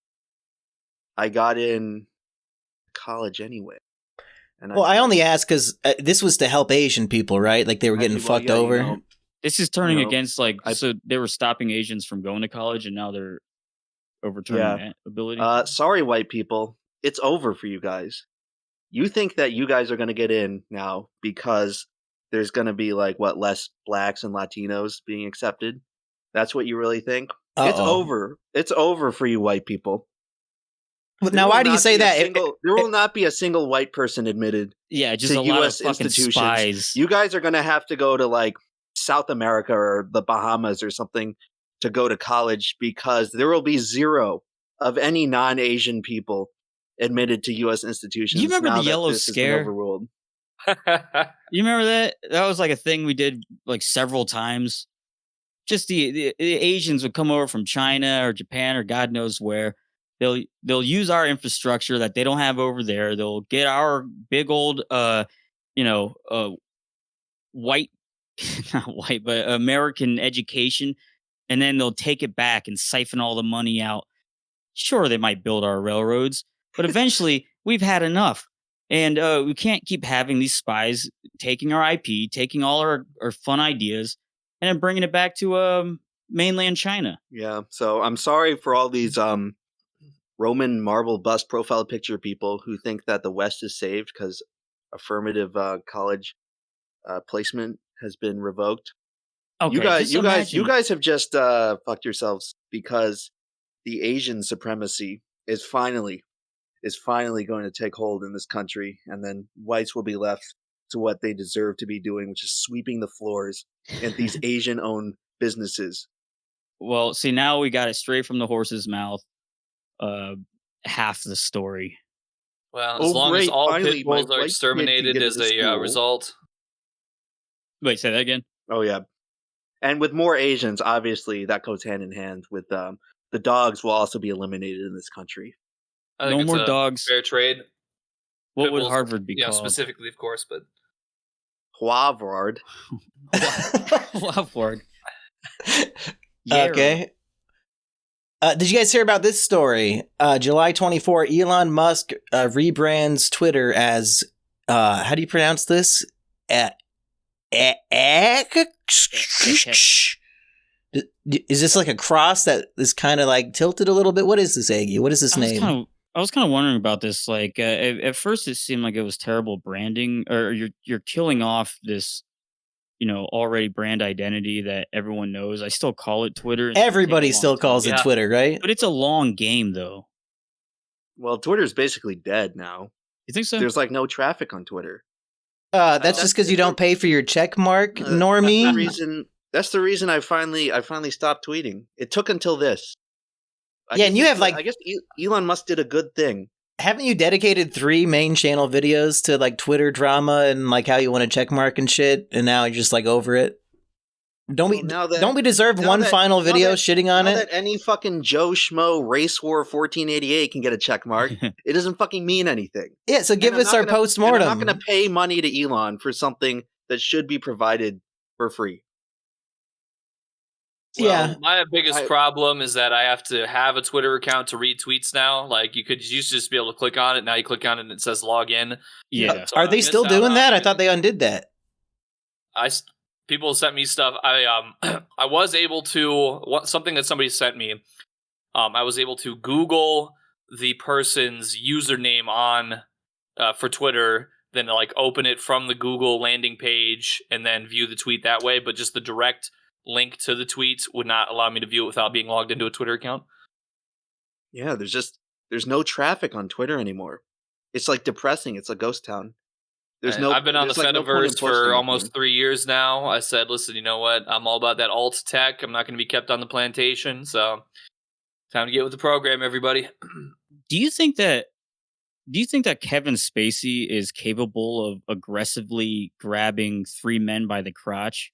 I got in college anyway. And I only asked because this was to help Asian people, right? Like they were getting fucked over. This is turning against so they were stopping Asians from going to college, and now they're overturning that ability. Sorry, white people, it's over for you guys. You think that you guys are going to get in now because there's going to be less blacks and Latinos being accepted? That's what you really think? It's over. It's over for you white people. But now, why do you say that? There will not be a single white person admitted just to a lot U.S. of fucking institutions. spies. You guys are going to have to go to South America or the Bahamas or something to go to college because there will be zero of any non-Asian people admitted to U.S. institutions. You remember the Yellow Scare? Overruled. You remember that? That was a thing we did several times. Just the Asians would come over from China or Japan or God knows where. They'll use our infrastructure that they don't have over there. They'll get our big old white not white but American education, and then they'll take it back and siphon all the money out. Sure, they might build our railroads, but eventually we've had enough. And we can't keep having these spies taking our IP, taking all our fun ideas, and then bringing it back to mainland China. Yeah, so I'm sorry for all these Roman marble bust profile picture people who think that the West is saved because affirmative college placement has been revoked. Okay, you guys have just fucked yourselves because the Asian supremacy is finally going to take hold in this country, and then whites will be left to what they deserve to be doing, which is sweeping the floors at these Asian-owned businesses. Well, see, now we got it straight from the horse's mouth. Half the story. Well, as long as all pit bulls are exterminated as a result. Wait, say that again? Oh, yeah. And with more Asians, obviously, that goes hand in hand with the dogs will also be eliminated in this country. No more dogs. Fair trade. What would Harvard be called? Specifically, of course, but Harvard. Harvard. Okay. Did you guys hear about this story? July 24, Elon Musk rebrands Twitter as, how do you pronounce this? Is this a cross that is kind of tilted a little bit? What is this, Aggie? What is this name? I was kind of wondering about this. At first it seemed like it was terrible branding, or you're killing off this already brand identity that everyone knows. I still call it Twitter. Everybody still calls it Twitter, right? But it's a long game, though. Well, Twitter's basically dead now. You think so? There's no traffic on Twitter. That's just because you don't pay for your check mark, normie. That's the reason I finally stopped tweeting. It took until this. And you have I guess Elon Musk did a good thing haven't you dedicated 3 main channel videos to like Twitter drama and like how you want to check mark and shit, and now you're just like over it? Don't we deserve one final video shitting on it? That any fucking Joe Schmo Race War 1488 can get a check mark. It doesn't fucking mean anything. Yeah, so give us our post-mortem. I'm not going to pay money to Elon for something that should be provided for free. Well, my biggest problem is that I have to have a Twitter account to read tweets now. Like, you used to just be able to click on it. Now you click on it and it says log in. Yeah. So are they still doing that? I thought they undid that. People sent me stuff. I was able to, something that somebody sent me, I was able to Google the person's username on for Twitter, then like open it from the Google landing page and then view the tweet that way. But just the direct link to the tweets would not allow me to view it without being logged into a Twitter account. Yeah, there's no traffic on Twitter anymore. It's like depressing. It's a ghost town. I've been on the Fediverse for almost 3 years now. I said, listen, you know what? I'm all about that alt tech. I'm not going to be kept on the plantation. So time to get with the program, everybody. Do you think that Kevin Spacey is capable of aggressively grabbing 3 men by the crotch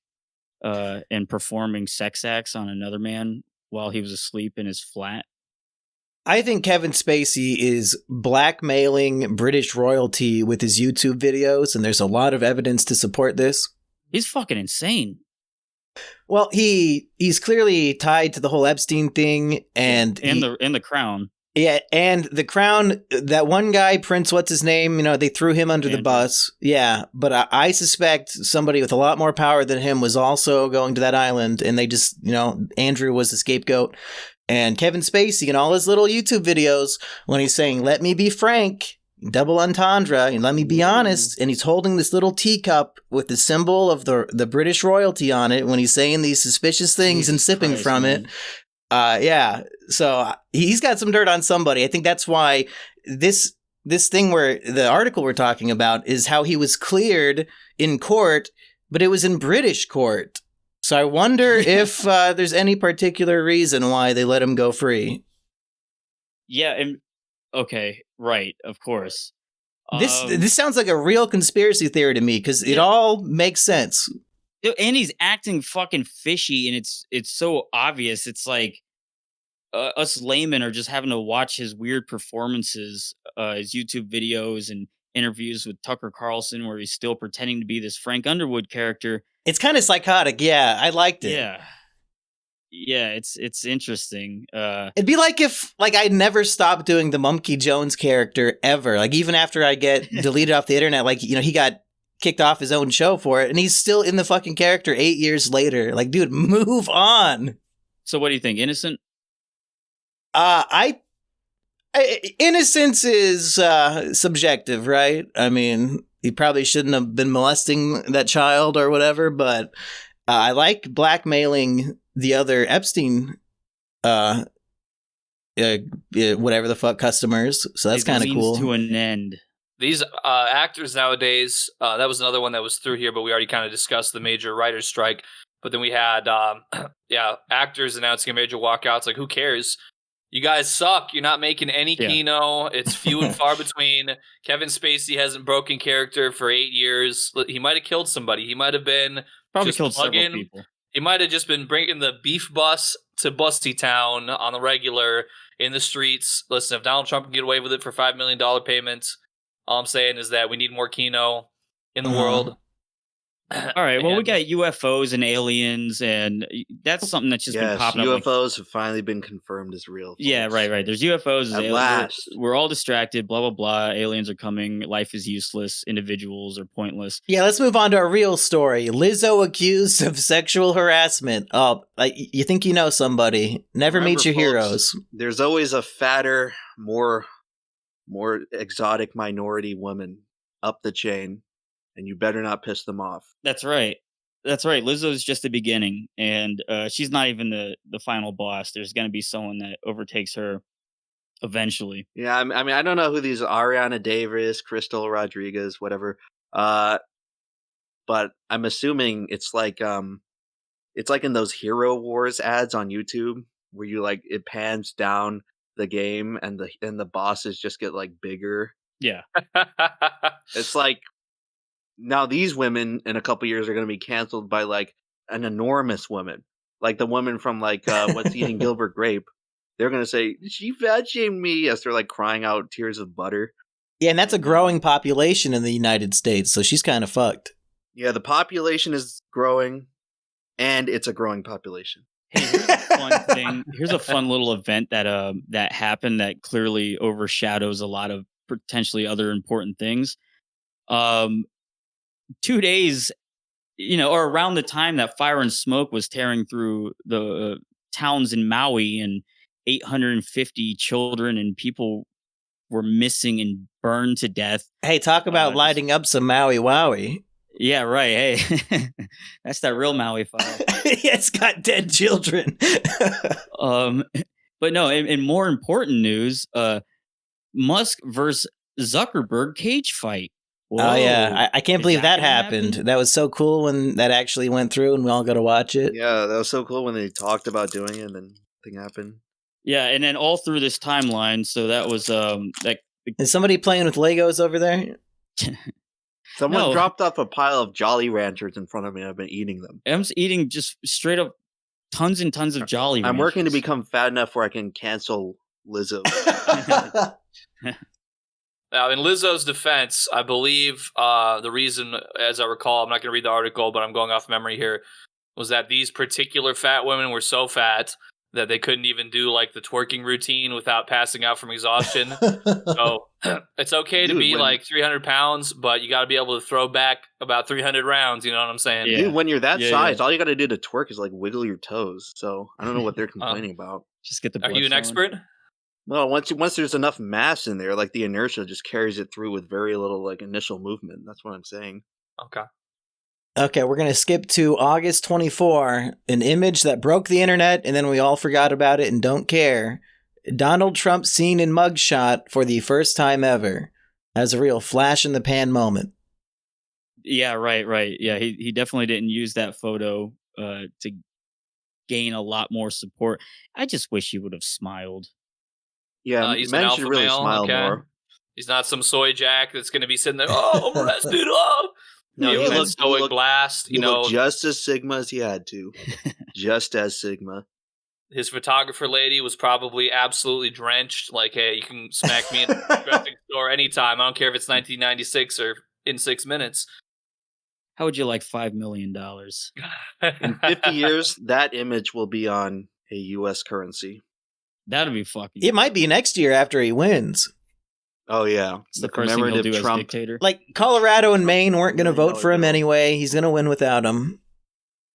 and performing sex acts on another man while he was asleep in his flat? I think Kevin Spacey is blackmailing British royalty with his YouTube videos, and there's a lot of evidence to support this. He's fucking insane. Well, he's clearly tied to the whole Epstein thing, and the Crown. Yeah, and the Crown, that one guy, Prince, what's his name? They threw him under the bus. Yeah, but I suspect somebody with a lot more power than him was also going to that island, and they just, Andrew was the scapegoat. And Kevin Spacey in all his little YouTube videos, when he's saying, let me be frank, double entendre, and let me be honest, and he's holding this little teacup with the symbol of the British royalty on it when he's saying these suspicious things and sipping from it. Yeah, so he's got some dirt on somebody. I think that's why this thing where the article we're talking about is how he was cleared in court, but it was in British court. So I wonder if there's any particular reason why they let him go free. Yeah, and okay, right, of course. This sounds like a real conspiracy theory to me because it all makes sense. And he's acting fucking fishy, and it's so obvious. It's like us laymen are just having to watch his weird performances, his YouTube videos and interviews with Tucker Carlson, where he's still pretending to be this Frank Underwood character. It's kind of psychotic. Yeah, I liked it. Yeah, it's interesting. It'd be like if I never stopped doing the Mumkey Jones character ever. Like even after I get deleted off the internet, he got kicked off his own show for it, and he's still in the fucking character 8 years later. Like, dude, move on. So what do you think? Innocent? Innocence is subjective, right? I mean, he probably shouldn't have been molesting that child or whatever, but I like blackmailing the other Epstein, whatever the fuck, customers. So that's kind of cool. To an end. These actors nowadays, that was another one that was through here, but we already kind of discussed the major writer's strike. But then we had, actors announcing a major walkouts. Like, who cares? You guys suck. You're not making any Kino. It's few and far between. Kevin Spacey hasn't broken character for 8 years. He might have killed somebody. He might have been probably killed several people. He might have just been bringing the beef bus to Busty Town on the regular in the streets. Listen, if Donald Trump can get away with it for $5 million payments, all I'm saying is that we need more Kino in the world. All right. Well, we got UFOs and aliens, and that's something that's just been popping up. UFOs have finally been confirmed as real. Folks. Yeah, right. There's UFOs. At last. We're all distracted, blah, blah, blah. Aliens are coming. Life is useless. Individuals are pointless. Yeah, let's move on to our real story. Lizzo accused of sexual harassment. Oh, you think you know somebody. Never meet your heroes. There's always a fatter, more exotic minority woman up the chain. And you better not piss them off. That's right. Lizzo's just the beginning, and she's not even the final boss. There's going to be someone that overtakes her eventually. Yeah, I mean, I don't know who these Ariana Davis, Crystal Rodriguez, whatever. But I'm assuming it's like in those Hero Wars ads on YouTube where you it pans down the game, and the bosses just get like bigger. Yeah. It's like now these women in a couple years are going to be canceled by like an enormous woman, like the woman from like What's Eating Gilbert Grape. They're going to say she fat shamed me as they're like crying out tears of butter. Yeah, and that's a growing population in the United States, so she's kind of fucked. Yeah, the population is growing, and it's a growing population. Hey, here's a fun thing. Here's a fun little event that happened that clearly overshadows a lot of potentially other important things. 2 days, or around the time that Fire and Smoke was tearing through the towns in Maui, and 850 children and people were missing and burned to death. Hey, talk about lighting up some Maui Wowie. Yeah, right. Hey, that's that real Maui fire. It's got dead children. But no, in more important news, Musk versus Zuckerberg cage fight. Whoa. Oh, yeah. I can't believe that happened. That was so cool when that actually went through and we all got to watch it. Yeah, that was so cool when they talked about doing it and then nothing happened. Yeah, and then all through this timeline, so that was Is somebody playing with Legos over there? Someone dropped off a pile of Jolly Ranchers in front of me. I've been eating them. I'm just eating just straight up tons and tons of Jolly Ranchers. I'm working to become fat enough where I can cancel Lizzo. Now, in Lizzo's defense, I believe the reason, as I recall, I'm not going to read the article, but I'm going off memory here, was that these particular fat women were so fat that they couldn't even do like the twerking routine without passing out from exhaustion. So it's okay to be like 300 pounds, but you got to be able to throw back about 300 rounds. You know what I'm saying? Yeah. Dude, when you're that size, all you got to do to twerk is like wiggle your toes. So I don't know what they're complaining about. Just get the. Are you an expert? Well, once there's enough mass in there, like the inertia just carries it through with very little like initial movement. That's what I'm saying. Okay, we're going to skip to August 24, an image that broke the internet and then we all forgot about it and don't care. Donald Trump seen in mugshot for the first time ever. As a real flash in the pan moment. Yeah, right. Yeah, he definitely didn't use that photo to gain a lot more support. I just wish he would have smiled. Yeah, he's men an should alpha really male, smile more. He's not some soy jack that's going to be sitting there, oh, I'm arrested, oh! No, he looked stoic blast. He looked just as Sigma as he had to. Just as Sigma. His photographer lady was probably absolutely drenched. Like, hey, you can smack me in the dressing store anytime. I don't care if it's 1996 or in 6 minutes. How would you like $5 million? In 50 years, that image will be on a U.S. currency. That'd be fucking. It might be next year after he wins. Oh, yeah. It's the first thing he'll do as dictator. Like, Colorado and Maine weren't going to vote for him anyway. He's going to win without him.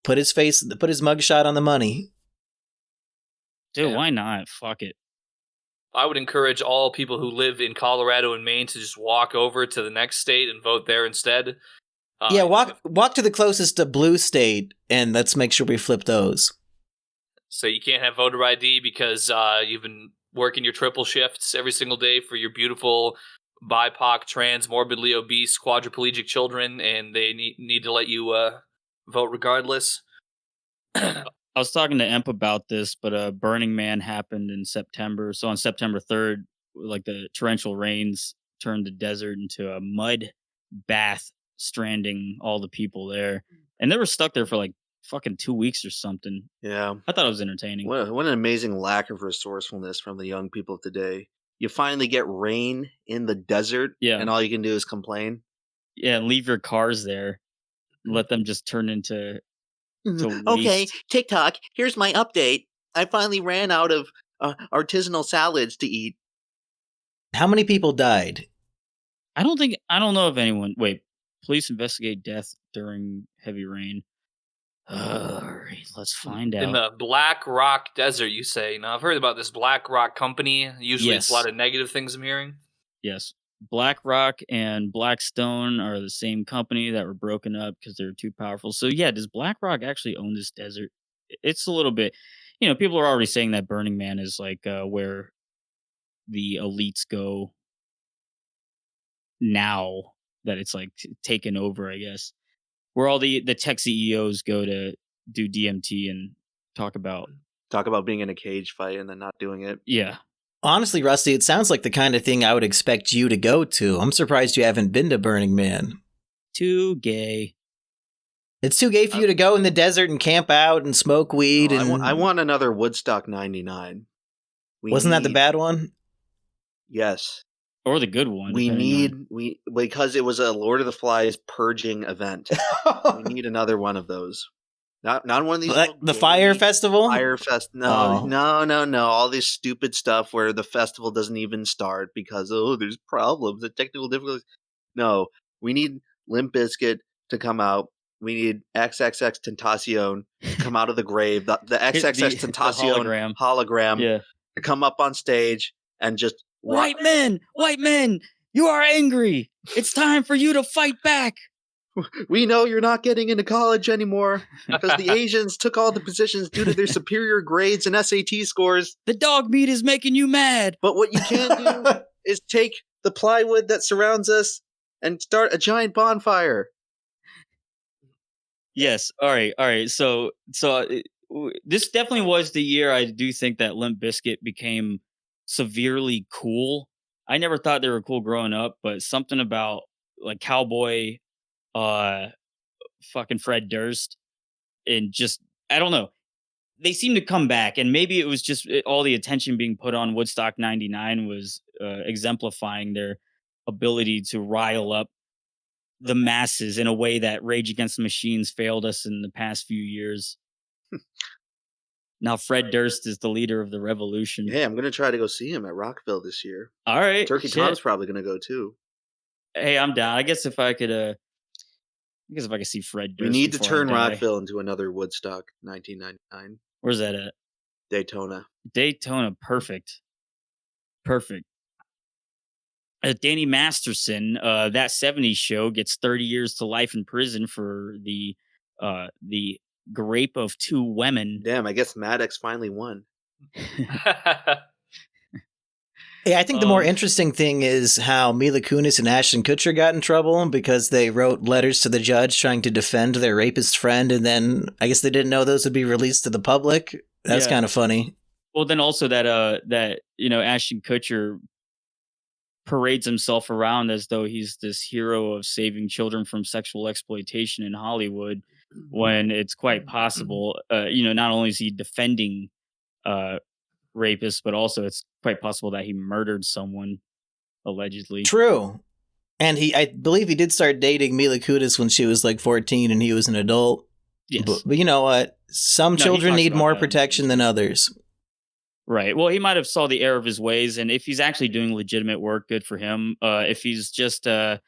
Put his mugshot on the money. Dude, why not? Fuck it. I would encourage all people who live in Colorado and Maine to just walk over to the next state and vote there instead. Yeah, walk to the closest to blue state, and let's make sure we flip those. So you can't have voter ID because you've been working your triple shifts every single day for your beautiful BIPOC, trans, morbidly obese, quadriplegic children, and they need to let you vote regardless. I was talking to Emp about this, but Burning Man happened in September. So on September 3rd, like the torrential rains turned the desert into a mud bath, stranding all the people there. And they were stuck there for like fucking 2 weeks or something. Yeah. I thought it was entertaining. What an amazing lack of resourcefulness from the young people today. You finally get rain in the desert, and all you can do is complain. Yeah, and leave your cars there. Let them just turn into waste. Okay, TikTok, here's my update. I finally ran out of artisanal salads to eat. How many people died? I don't know if anyone... Wait, police investigate death during heavy rain. All right, let's find out. In the Black Rock Desert, you say. Now, I've heard about this Black Rock company. Usually it's a lot of negative things I'm hearing. Yes. Black Rock and Blackstone are the same company that were broken up because they're too powerful. So, yeah, does Black Rock actually own this desert? It's a little bit... people are already saying that Burning Man is like where the elites go now that it's like taken over, I guess. Where all the tech CEOs go to do DMT and talk about being in a cage fight and then not doing it. Yeah. Honestly, Rusty, it sounds like the kind of thing I would expect you to go to. I'm surprised you haven't been to Burning Man. Too gay. It's too gay for you to go in the desert and camp out and smoke weed. I want another Woodstock 99. Wasn't that the bad one? Yes. Or the good one. Because it was a Lord of the Flies purging event. We need another one of those. Not one of these. Like the Fire Festival? Fire Fest. No. All this stupid stuff where the festival doesn't even start because, there's problems, the technical difficulties. No, we need Limp Bizkit to come out. We need XXX Tentacion to come out of the grave. The XXX Tentacion hologram to come up on stage and just... White men, you are angry. It's time for you to fight back. We know you're not getting into college anymore because the Asians took all the positions due to their superior grades and SAT scores. The dog meat is making you mad. But what you can do is take the plywood that surrounds us and start a giant bonfire. Yes. All right. So this definitely was the year I do think that Limp Bizkit became severely cool. I never thought they were cool growing up, but something about like Cowboy, fucking Fred Durst, and just, I don't know. They seem to come back, and maybe it was just all the attention being put on Woodstock 99 was exemplifying their ability to rile up the masses in a way that Rage Against the Machines failed us in the past few years. Now Fred Durst is the leader of the revolution. Hey, I'm going to try to go see him at Rockville this year. All right. Turkey Tom's probably going to go too. Hey, I'm down. I guess if I could see Fred Durst. We need to turn Rockville into another Woodstock 1999. Where's that at? Daytona. Perfect. Danny Masterson, that 70s show, gets 30 years to life in prison for the grape of two women. Damn, I guess Maddox finally won. Yeah, I think the more interesting thing is how Mila Kunis and Ashton Kutcher got in trouble because they wrote letters to the judge trying to defend their rapist friend, and then I guess they didn't know those would be released to the public. That's kind of funny. Well, then also that Ashton Kutcher parades himself around as though he's this hero of saving children from sexual exploitation in Hollywood, when it's quite possible, not only is he defending rapists, but also it's quite possible that he murdered someone, allegedly. True. And I believe he did start dating Mila Kunis when she was like 14 and he was an adult. Yes. But you know what? Some children need more protection than others. Right. Well, he might have saw the error of his ways, and if he's actually doing legitimate work, good for him. If he's just a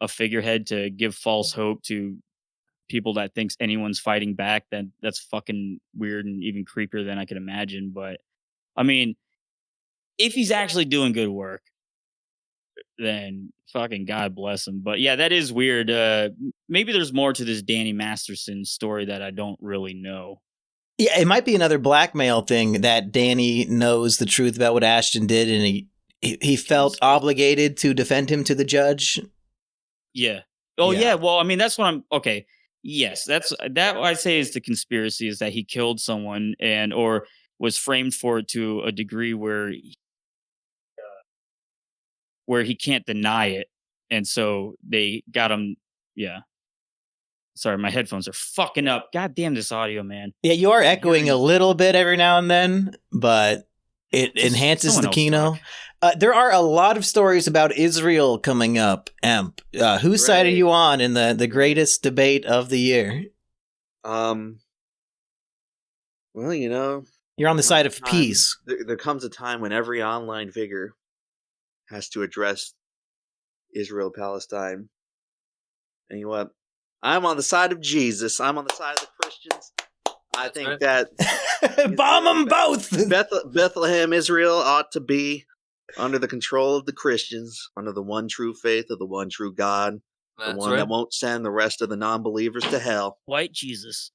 figurehead to give false hope to people that thinks anyone's fighting back, then that's fucking weird and even creepier than I could imagine. But I mean, if he's actually doing good work, then fucking God bless him. But yeah, that is weird. Maybe there's more to this Danny Masterson story that I don't really know. Yeah, it might be another blackmail thing that Danny knows the truth about what Ashton did, and he felt obligated to defend him to the judge. Yeah. Oh yeah. Well, I mean, that's what I'm. Okay. Yes, that I say is the conspiracy, is that he killed someone or was framed for it to a degree where he can't deny it, and so they got him. Yeah. Sorry, my headphones are fucking up. God damn this audio, man. Yeah, you are echoing a little bit every now and then, but it enhances the kino. There are a lot of stories about Israel coming up, Emp. Whose side are you on in the greatest debate of the year? Well, you're on the side of peace. There comes a time when every online figure has to address Israel-Palestine. And you know what? I'm on the side of Jesus. I'm on the side of the Christians. I think that bomb them both. Bethlehem, Israel ought to be under the control of the Christians, under the one true faith of the one true God, the one that won't send the rest of the non-believers to hell. White Jesus.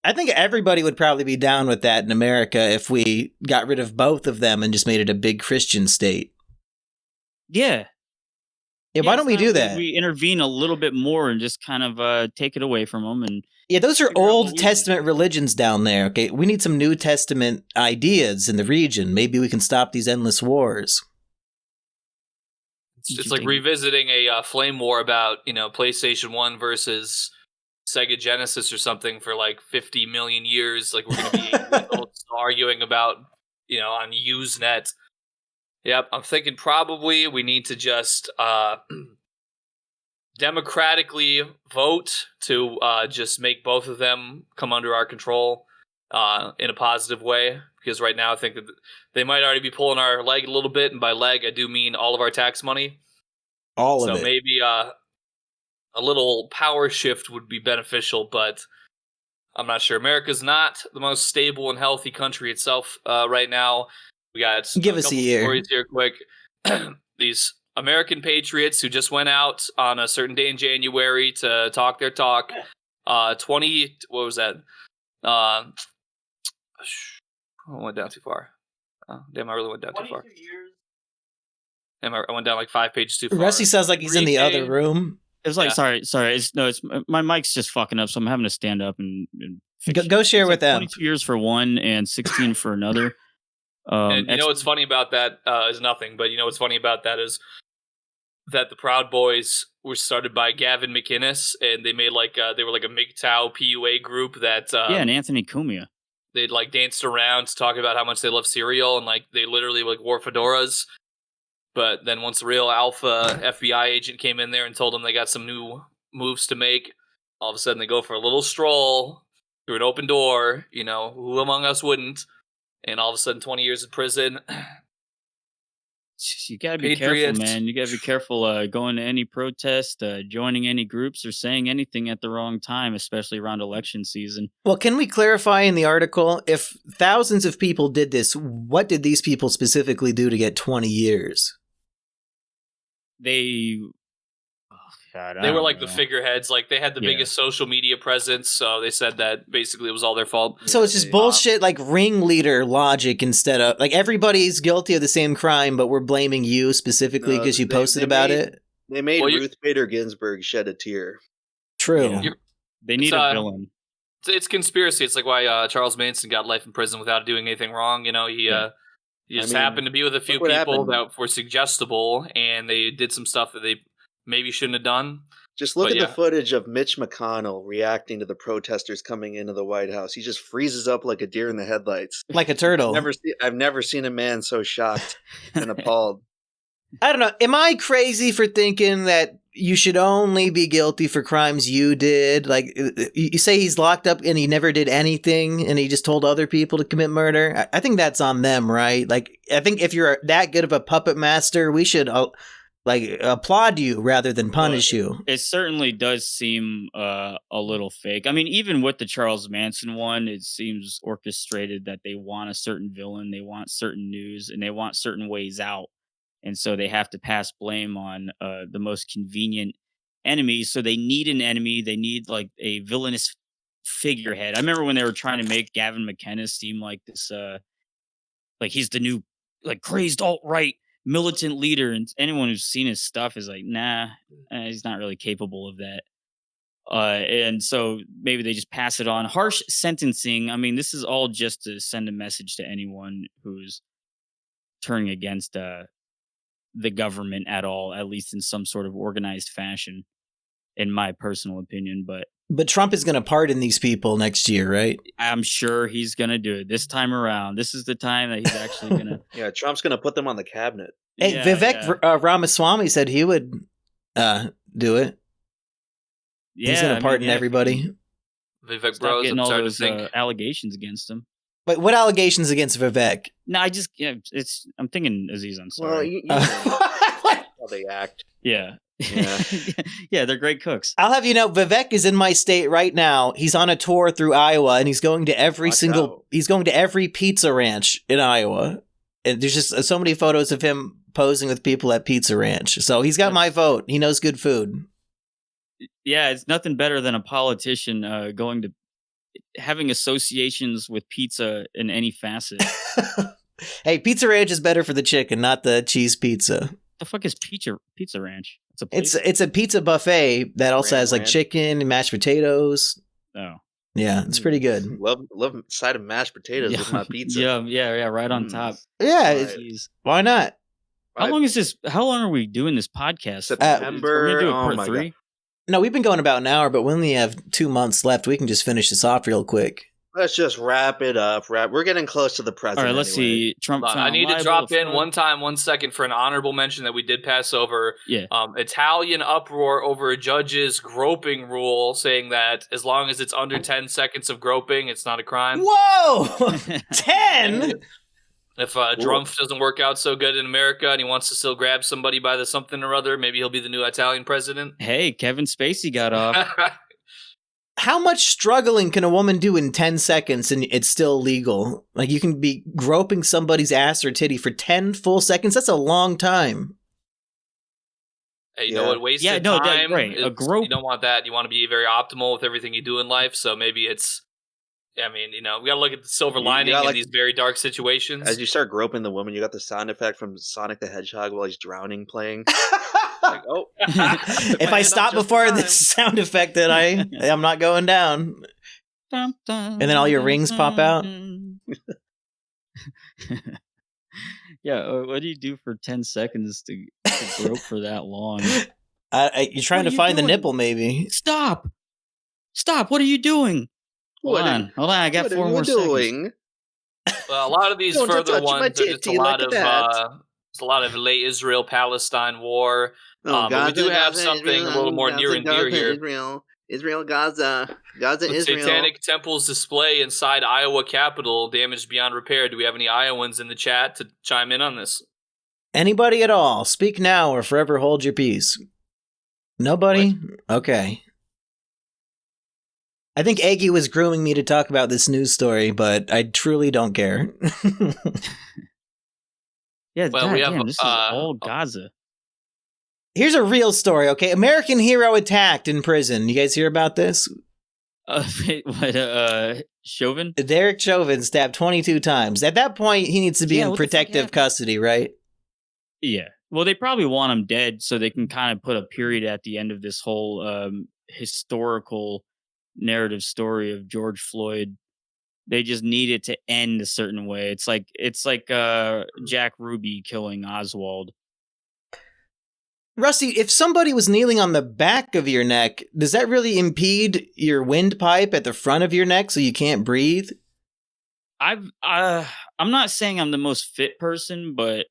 I think everybody would probably be down with that in America if we got rid of both of them and just made it a big Christian state. Yeah. Yeah, why don't we do that? We intervene a little bit more and just kind of take it away from them. And Yeah, those are Figure out what Old we Testament religions down there. Okay, we need some New Testament ideas in the region. Maybe we can stop these endless wars. It's like revisiting a flame war about, PlayStation 1 versus Sega Genesis or something for like 50 million years. Like we're going to be arguing about, on Usenet. Yep, I'm thinking probably we need to just democratically vote to just make both of them come under our control in a positive way. Because right now I think that they might already be pulling our leg a little bit. And by leg, I do mean all of our tax money. All of it. So maybe a little power shift would be beneficial, but I'm not sure. America's not the most stable and healthy country itself right now. We got Give us a year. Stories here quick. These American patriots who just went out on a certain day in January to talk their talk. 20, what was that? I went down too far. Damn, I really went down too far. Damn, I went down like 5 pages too far. Rusty sounds like he's in the other room. It's like, sorry. It's my mic's just fucking up, so I'm having to stand up and go share with them. 22 years for one and 16 for another. And what's funny about that is nothing, but what's funny about that is that the Proud Boys were started by Gavin McInnes, and they made they were like a MGTOW PUA group that and Anthony Cumia. They'd like danced around to talk about how much they love cereal, and like they literally like wore fedoras. But then once the real alpha FBI agent came in there and told them they got some new moves to make, all of a sudden they go for a little stroll through an open door. Who among us wouldn't? And all of a sudden, 20 years in prison. You gotta be careful, man. You gotta be careful going to any protest, joining any groups, or saying anything at the wrong time, especially around election season. Well, can we clarify in the article, if thousands of people did this, what did these people specifically do to get 20 years? They were like the figureheads. Like they had the biggest social media presence, so they said that basically it was all their fault. So it's just bullshit, like ringleader logic instead of like everybody's guilty of the same crime, but we're blaming you specifically because you posted about it. They made Ruth Bader Ginsburg shed a tear. True. Yeah. They need a villain. It's conspiracy. It's like why Charles Manson got life in prison without doing anything wrong. He just happened to be with a few people that were suggestible, and they did some stuff that they maybe shouldn't have done. Just look at the footage of Mitch McConnell reacting to the protesters coming into the White House. He just freezes up like a deer in the headlights. Like a turtle. I've never seen a man so shocked and appalled. I don't know. Am I crazy for thinking that you should only be guilty for crimes you did? Like, you say he's locked up and he never did anything and he just told other people to commit murder? I think that's on them, right? Like, I think if you're that good of a puppet master, we should applaud you rather than punish you. It certainly does seem a little fake. I mean, even with the Charles Manson one, it seems orchestrated that they want a certain villain, they want certain news, and they want certain ways out. And so they have to pass blame on the most convenient enemies. So they need an enemy. They need like a villainous figurehead. I remember when they were trying to make Gavin McInnes seem like this, like he's the new like crazed alt-right militant leader. And anyone who's seen his stuff is like, nah, he's not really capable of that. And so maybe they just pass it on. Harsh sentencing. I mean, this is all just to send a message to anyone who's turning against the government at all, at least in some sort of organized fashion, in my personal opinion. But Trump is going to pardon these people next year, right? I'm sure he's going to do it this time around. This is the time that he's actually going to. Yeah, Trump's going to put them on the cabinet. Hey, Vivek Ramaswamy said he would do it. Yeah, he's going to pardon everybody. Vivek Bros, getting all those allegations against him. But what allegations against Vivek? No, I'm thinking Aziz Ansari. Well, you know how they act. Yeah. Yeah, they're great cooks. I'll have you know, Vivek is in my state right now. He's on a tour through Iowa, and he's going to he's going to every pizza ranch in Iowa. And there's just so many photos of him posing with people at Pizza Ranch. So he's got my vote. He knows good food. Yeah, it's nothing better than a politician having associations with pizza in any facet. Hey, Pizza Ranch is better for the chicken, not the cheese pizza. The fuck is Pizza Ranch? It's a pizza buffet that also has like chicken and mashed potatoes. Oh. Yeah, it's pretty good. Love a side of mashed potatoes with my pizza. Yeah, right on top. Yeah, Right. why not? How long is this? How long are we doing this podcast? September. Are we gonna do a Oh part my 3? God. No, we've been going about an hour, but we only have 2 months left. We can just finish this off real quick. Let's just wrap it up. We're getting close to the All president. right, let's anyway. see. Trump. I need to drop in 1 second for an honorable mention that we did pass over. Yeah. Italian uproar over a judge's groping rule, saying that as long as it's under 10 seconds of groping, it's not a crime. Whoa! 10? If Drumpf doesn't work out so good in America and he wants to still grab somebody by the something or other, maybe he'll be the new Italian president. Hey, Kevin Spacey got off. How much struggling can a woman do in 10 seconds and it's still legal? Like, you can be groping somebody's ass or titty for 10 full seconds? That's a long time. Hey, you know what? Wasted time. Right. A grope. You don't want that. You want to be very optimal with everything you do in life. So maybe it's, I mean, we got to look at the silver lining in these very dark situations. As you start groping the woman, you got the sound effect from Sonic the Hedgehog while he's drowning playing. Like, oh. If I stop before this sound effect, then I'm not going down. And then all your rings pop out. Yeah, what do you do for 10 seconds to grope for that long? You're trying to find the nipple, maybe. Stop! What are you doing? Hold on, I got 4 more seconds. Well, a lot of these further ones are just a lot of late Israel-Palestine war. But we do have something a little more near and dear here. Israel, Gaza, Israel. Satanic temples display inside Iowa Capitol damaged beyond repair. Do we have any Iowans in the chat to chime in on this? Anybody at all? Speak now or forever hold your peace. Nobody? What? Okay. I think Aggie was grooming me to talk about this news story, but I truly don't care. Yeah, well, this is all Gaza. Here's a real story, okay? American hero attacked in prison. You guys hear about this? Chauvin? Derek Chauvin stabbed 22 times. At that point, he needs to be in protective custody, right? Yeah. Well, they probably want him dead so they can kind of put a period at the end of this whole historical narrative story of George Floyd. They just need it to end a certain way. It's like Jack Ruby killing Oswald. Rusty, if somebody was kneeling on the back of your neck, does that really impede your windpipe at the front of your neck so you can't breathe? I'm not saying I'm the most fit person, but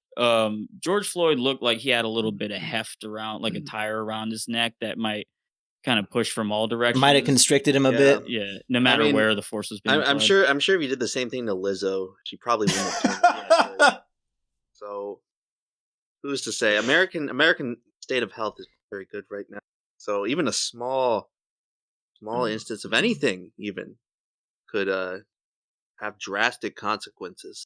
George Floyd looked like he had a little bit of heft around, like a tire around his neck that might kind of push from all directions. Might have constricted him a bit. Yeah, no matter where the force was being I'm sure if you did the same thing to Lizzo, she probably wouldn't have turned. So who's to say? American state of health is very good right now. So even a small instance of anything even could have drastic consequences.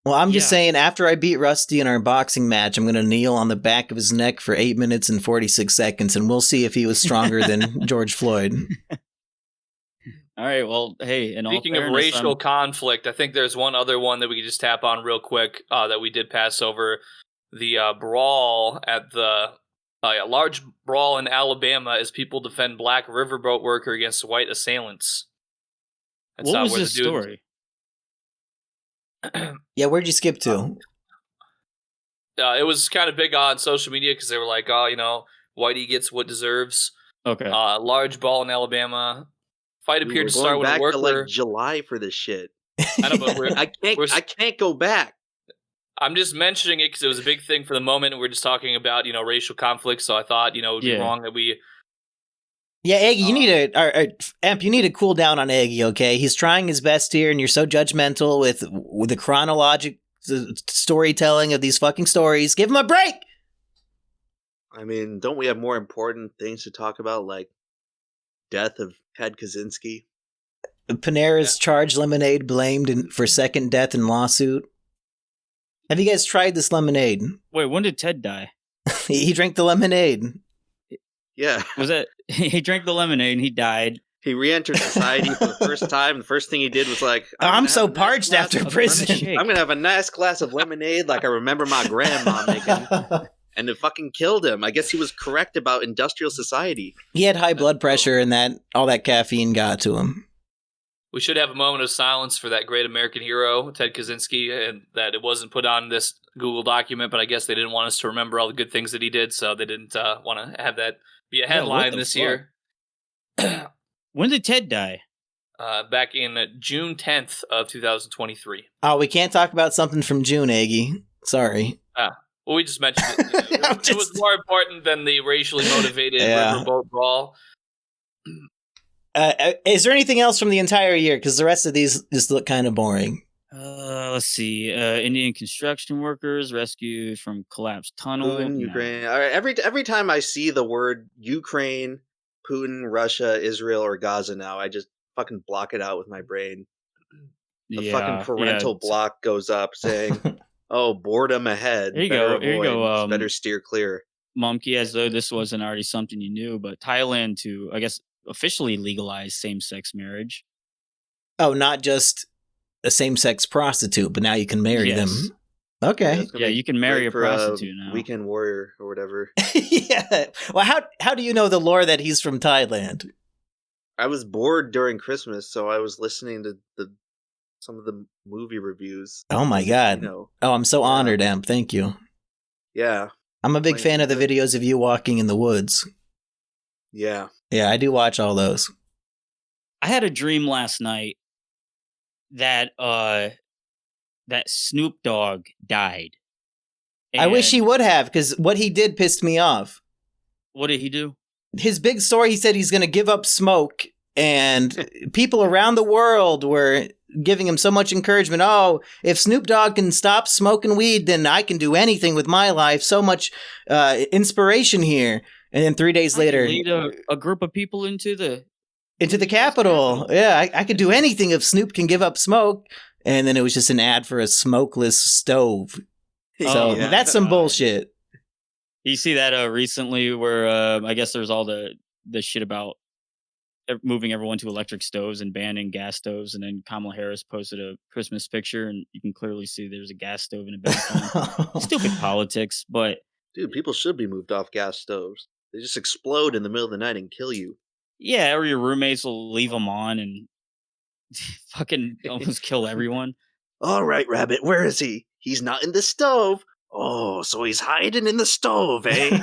Well, I'm just saying, after I beat Rusty in our boxing match, I'm going to kneel on the back of his neck for 8 minutes and 46 seconds, and we'll see if he was stronger than George Floyd. All right, well, hey, speaking of racial conflict, I think there's one other one that we could just tap on real quick that we did pass over. The brawl at a large brawl in Alabama as people defend black riverboat worker against white assailants. That's what was this story? Yeah, where'd you skip to? It was kind of big on social media because they were like, Whitey gets what deserves. Okay. Large brawl in Alabama. Fight appeared to start with a worker. To, like, July for this shit. I know, but I can't go back. I'm just mentioning it because it was a big thing for the moment. We're just talking about, racial conflict. So I thought, it would be wrong that we. Yeah, Aggie, you need Emp, you need to cool down on Aggie, okay? He's trying his best here, and you're so judgmental with the chronologic storytelling of these fucking stories. Give him a break! I mean, don't we have more important things to talk about, like death of Ted Kaczynski? Panera's charged lemonade blamed for second death in lawsuit. Have you guys tried this lemonade? Wait, when did Ted die? He drank the lemonade. Yeah. Was it? He drank the lemonade and he died. He re-entered society for the first time. The first thing he did was like, I'm so parched after prison. I'm going to have a nice glass of lemonade like I remember my grandma making. and it fucking killed him. I guess he was correct about industrial society. He had high blood pressure, and all that caffeine got to him. We should have a moment of silence for that great American hero, Ted Kaczynski, and that it wasn't put on this Google document, but I guess they didn't want us to remember all the good things that he did, so they didn't want to have that be a headline this year. When did Ted die? Back in June 10th of 2023. Oh, we can't talk about something from June, Aggie. Sorry. Well, we just mentioned it. It was more important than the racially motivated riverboat brawl. Is there anything else from the entire year? Because the rest of these just look kind of boring. Let's see. Indian construction workers rescued from collapsed tunnel. Putin, Ukraine. All right, every time I see the word Ukraine, Putin, Russia, Israel, or Gaza now, I just fucking block it out with my brain. The fucking parental block goes up saying, "Oh, boredom ahead. Here you better go. avoid. Here you go. Better steer clear." Monkey, as though this wasn't already something you knew, but Thailand to, I guess, officially legalize same-sex marriage. Oh, not just a same-sex prostitute, but now you can marry them. Okay. Yeah, you can marry a prostitute now. Weekend warrior or whatever. Yeah. Well, how do you know the lore that he's from Thailand? I was bored during Christmas, so I was listening to some of the movie reviews. Oh my God. You know, oh, I'm so honored, Emp. Thank you. Yeah. I'm a big fan of the videos of you walking in the woods. Yeah. Yeah, I do watch all those. I had a dream last night that that Snoop Dogg died. I wish he would have, because what he did pissed me off. What did he do? His big story, he said he's going to give up smoke, and people around the world were giving him so much encouragement. Oh, if Snoop Dogg can stop smoking weed, then I can do anything with my life. So much inspiration here. And then 3 days later, lead a group of people into the Capitol. Yeah, I could do anything if Snoop can give up smoke. And then it was just an ad for a smokeless stove. So that's some bullshit. You see that recently where I guess there's all the shit about moving everyone to electric stoves and banning gas stoves, and then Kamala Harris posted a Christmas picture and you can clearly see there's a gas stove in a background. Stupid politics, but dude, people should be moved off gas stoves. They just explode in the middle of the night and kill you. Yeah, or your roommates will leave them on and fucking almost kill everyone. All right, Rabbit, where is he? He's not in the stove. Oh, so he's hiding in the stove, eh?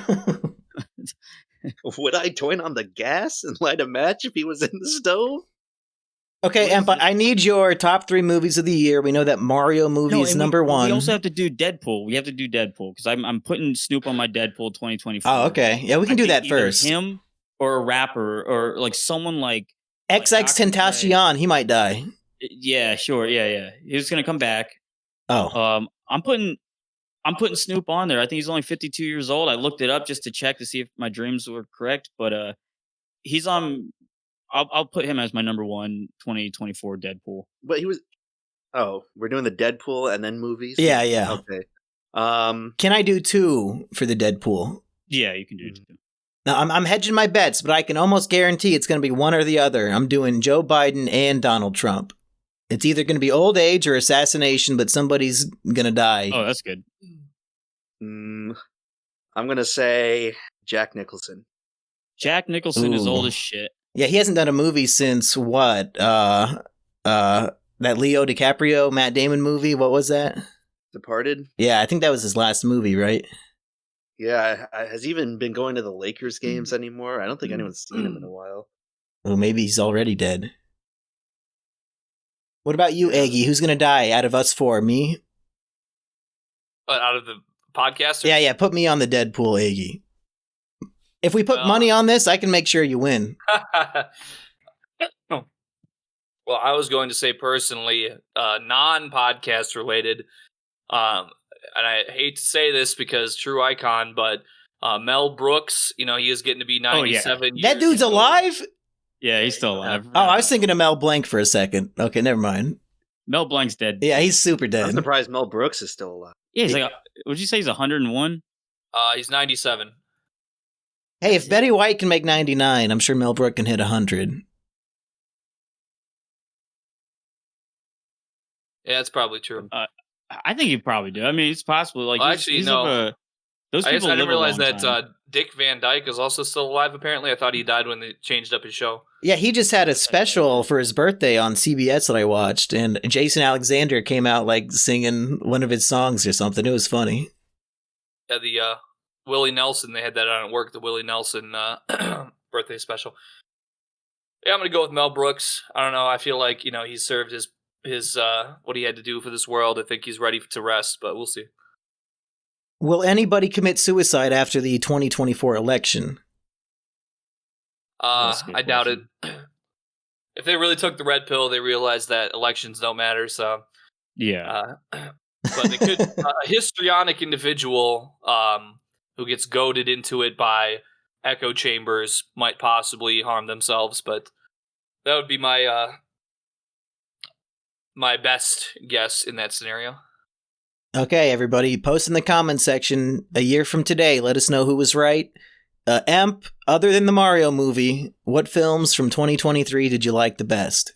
Would I turn on the gas and light a match if he was in the stove? Okay, Emp, I need your top 3 movies of the year. We know that Mario movie is number 1. We also have to do Deadpool. We have to do Deadpool because I'm putting Snoop on my Deadpool 2024. Oh, okay. Yeah, we can do that first. Him or a rapper or like someone like XXXTentacion. He might die. Yeah, sure. Yeah. He was gonna come back. Oh. I'm putting Snoop on there. I think he's only 52 years old. I looked it up just to check to see if my dreams were correct, but he's on. I'll put him as my number 1 2024 Deadpool. But he was. Oh, we're doing the Deadpool and then movies. Yeah. Okay. Can I do 2 for the Deadpool? Yeah, you can do 2. Now I'm hedging my bets, but I can almost guarantee it's going to be one or the other. I'm doing Joe Biden and Donald Trump. It's either going to be old age or assassination, but somebody's going to die. Oh, that's good. I'm going to say Jack Nicholson. Jack Nicholson is old as shit. Yeah, he hasn't done a movie since what? That Leo DiCaprio, Matt Damon movie. What was that? Departed? Yeah, I think that was his last movie, right? Yeah, has he even been going to the Lakers games anymore? I don't think anyone's seen him in a while. Well, maybe he's already dead. What about you, Aggie? Who's going to die out of us 4? Me? Out of the podcast? Yeah, put me on the Deadpool, Aggie. If we put money on this, I can make sure you win. Well, I was going to say personally, non-podcast related, and I hate to say this because true icon, but Mel Brooks, he is getting to be 97 years. That dude's alive? Yeah, he's still alive. Oh, I was thinking of Mel Blanc for a second. Okay, never mind. Mel Blanc's dead. Yeah, he's super dead. I'm surprised Mel Brooks is still alive. Yeah, he's like, would you say he's 101? He's 97. Hey, if Betty White can make 99, I'm sure Mel Brooks can hit 100. Yeah, that's probably true. I think he'd probably do. I mean, it's possible. Like, well, actually, no. Those I people didn't live a realize long that time. Dick Van Dyke is also still alive, apparently. I thought he died when they changed up his show. Yeah, he just had a special for his birthday on CBS that I watched, and Jason Alexander came out like singing one of his songs or something. It was funny. Yeah, the Willie Nelson, they had that on at work, the Willie Nelson birthday special. Yeah, I'm going to go with Mel Brooks. I don't know. I feel like, he served his what he had to do for this world. I think he's ready to rest, but we'll see. Will anybody commit suicide after the 2024 election? I doubt it. If they really took the red pill, they realized that elections don't matter. So Yeah. But they could a histrionic individual who gets goaded into it by echo chambers might possibly harm themselves. But that would be my my best guess in that scenario. Okay, everybody, post in the comment section a year from today. Let us know who was right. Emp, other than the Mario movie, what films from 2023 did you like the best?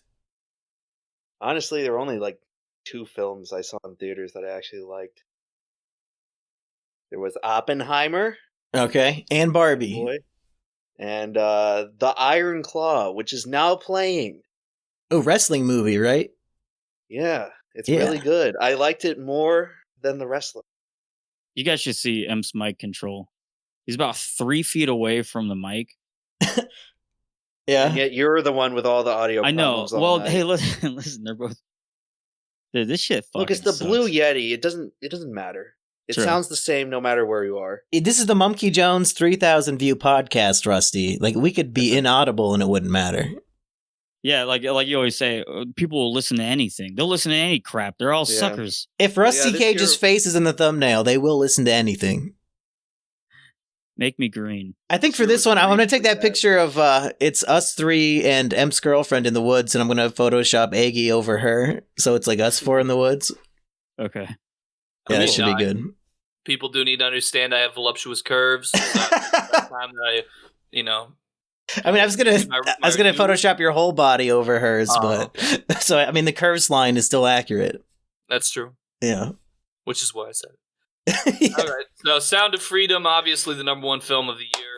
Honestly, there were only like 2 films I saw in theaters that I actually liked. There was Oppenheimer. Okay, and Barbie. Boy, and The Iron Claw, which is now playing. Oh, wrestling movie, right? Yeah, it's really good. I liked it more than The Wrestler. You guys should see Emp's mic control. He's about 3 feet away from the mic. Yeah. And yet you're the one with all the audio I know. problems. All Well, night. hey, listen, they're both. Dude, this shit fucking Look, it's the sucks. Blue Yeti. It doesn't matter. It True. sounds the same no matter where you are. This is the Mumkey Jones 3,000 view podcast, Rusty. Like, we could be inaudible and it wouldn't matter. Yeah, like you always say, people will listen to anything. They'll listen to any crap. They're all suckers. If Rusty this Cage's year- face is in the thumbnail, they will listen to anything. Make me green. I think for this one, I'm going to take that picture of it's us 3 and Emp's girlfriend in the woods, and I'm going to Photoshop Aggie over her, so it's like us 4 in the woods. Okay. Yeah, that should be good. People do need to understand I have voluptuous curves. So that time that I mean, I was gonna Photoshop your whole body over hers, but so I mean, the curves line is still accurate. That's true. Yeah, which is what I said. All right. So, Sound of Freedom, obviously the #1 film of the year.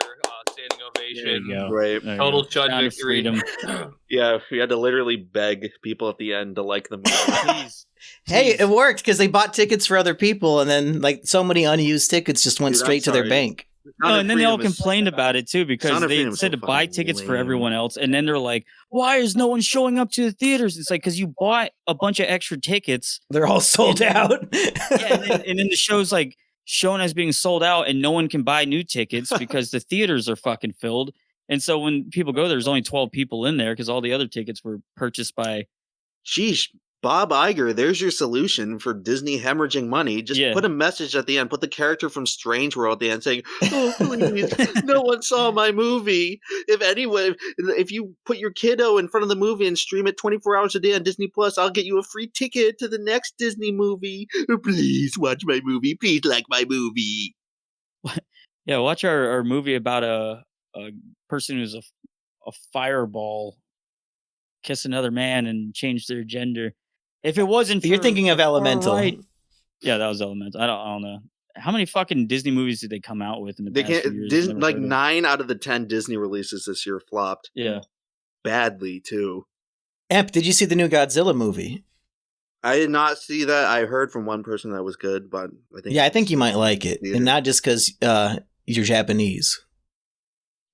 Standing ovation. There you go. Right. There you Total go. chud Sound of victory. Freedom. Yeah, we had to literally beg people at the end to like the movie. Please. Hey, it worked because they bought tickets for other people, and then like so many unused tickets just went Dude, straight to their sorry. bank. No, and then they all complained about it too because they said to buy tickets for everyone else, and then they're like, "Why is no one showing up to the theaters?" It's like because you bought a bunch of extra tickets. They're all sold out. Yeah, and then the show's like shown as being sold out, and no one can buy new tickets because the theaters are fucking filled. And so when people go, there's only 12 people in there because all the other tickets were purchased by. Sheesh, Bob Iger, there's your solution for Disney hemorrhaging money. Just put a message at the end. Put the character from Strange World at the end saying, "Oh, please, no one saw my movie. If you put your kiddo in front of the movie and stream it 24 hours a day on Disney Plus, I'll get you a free ticket to the next Disney movie. Please watch my movie. Please like my movie." Yeah, watch our movie about a person who's a fireball kiss another man and change their gender. If it wasn't, You're thinking of Elemental, right? Yeah, that was Elemental. I don't know how many fucking Disney movies did they come out with in the past few years. Disney, like 9 out of the 10 Disney releases this year flopped. Yeah, badly too. Emp, did you see the new Godzilla movie? I did not see that. I heard from one person that was good, but I think you might like it, and not just because you're Japanese,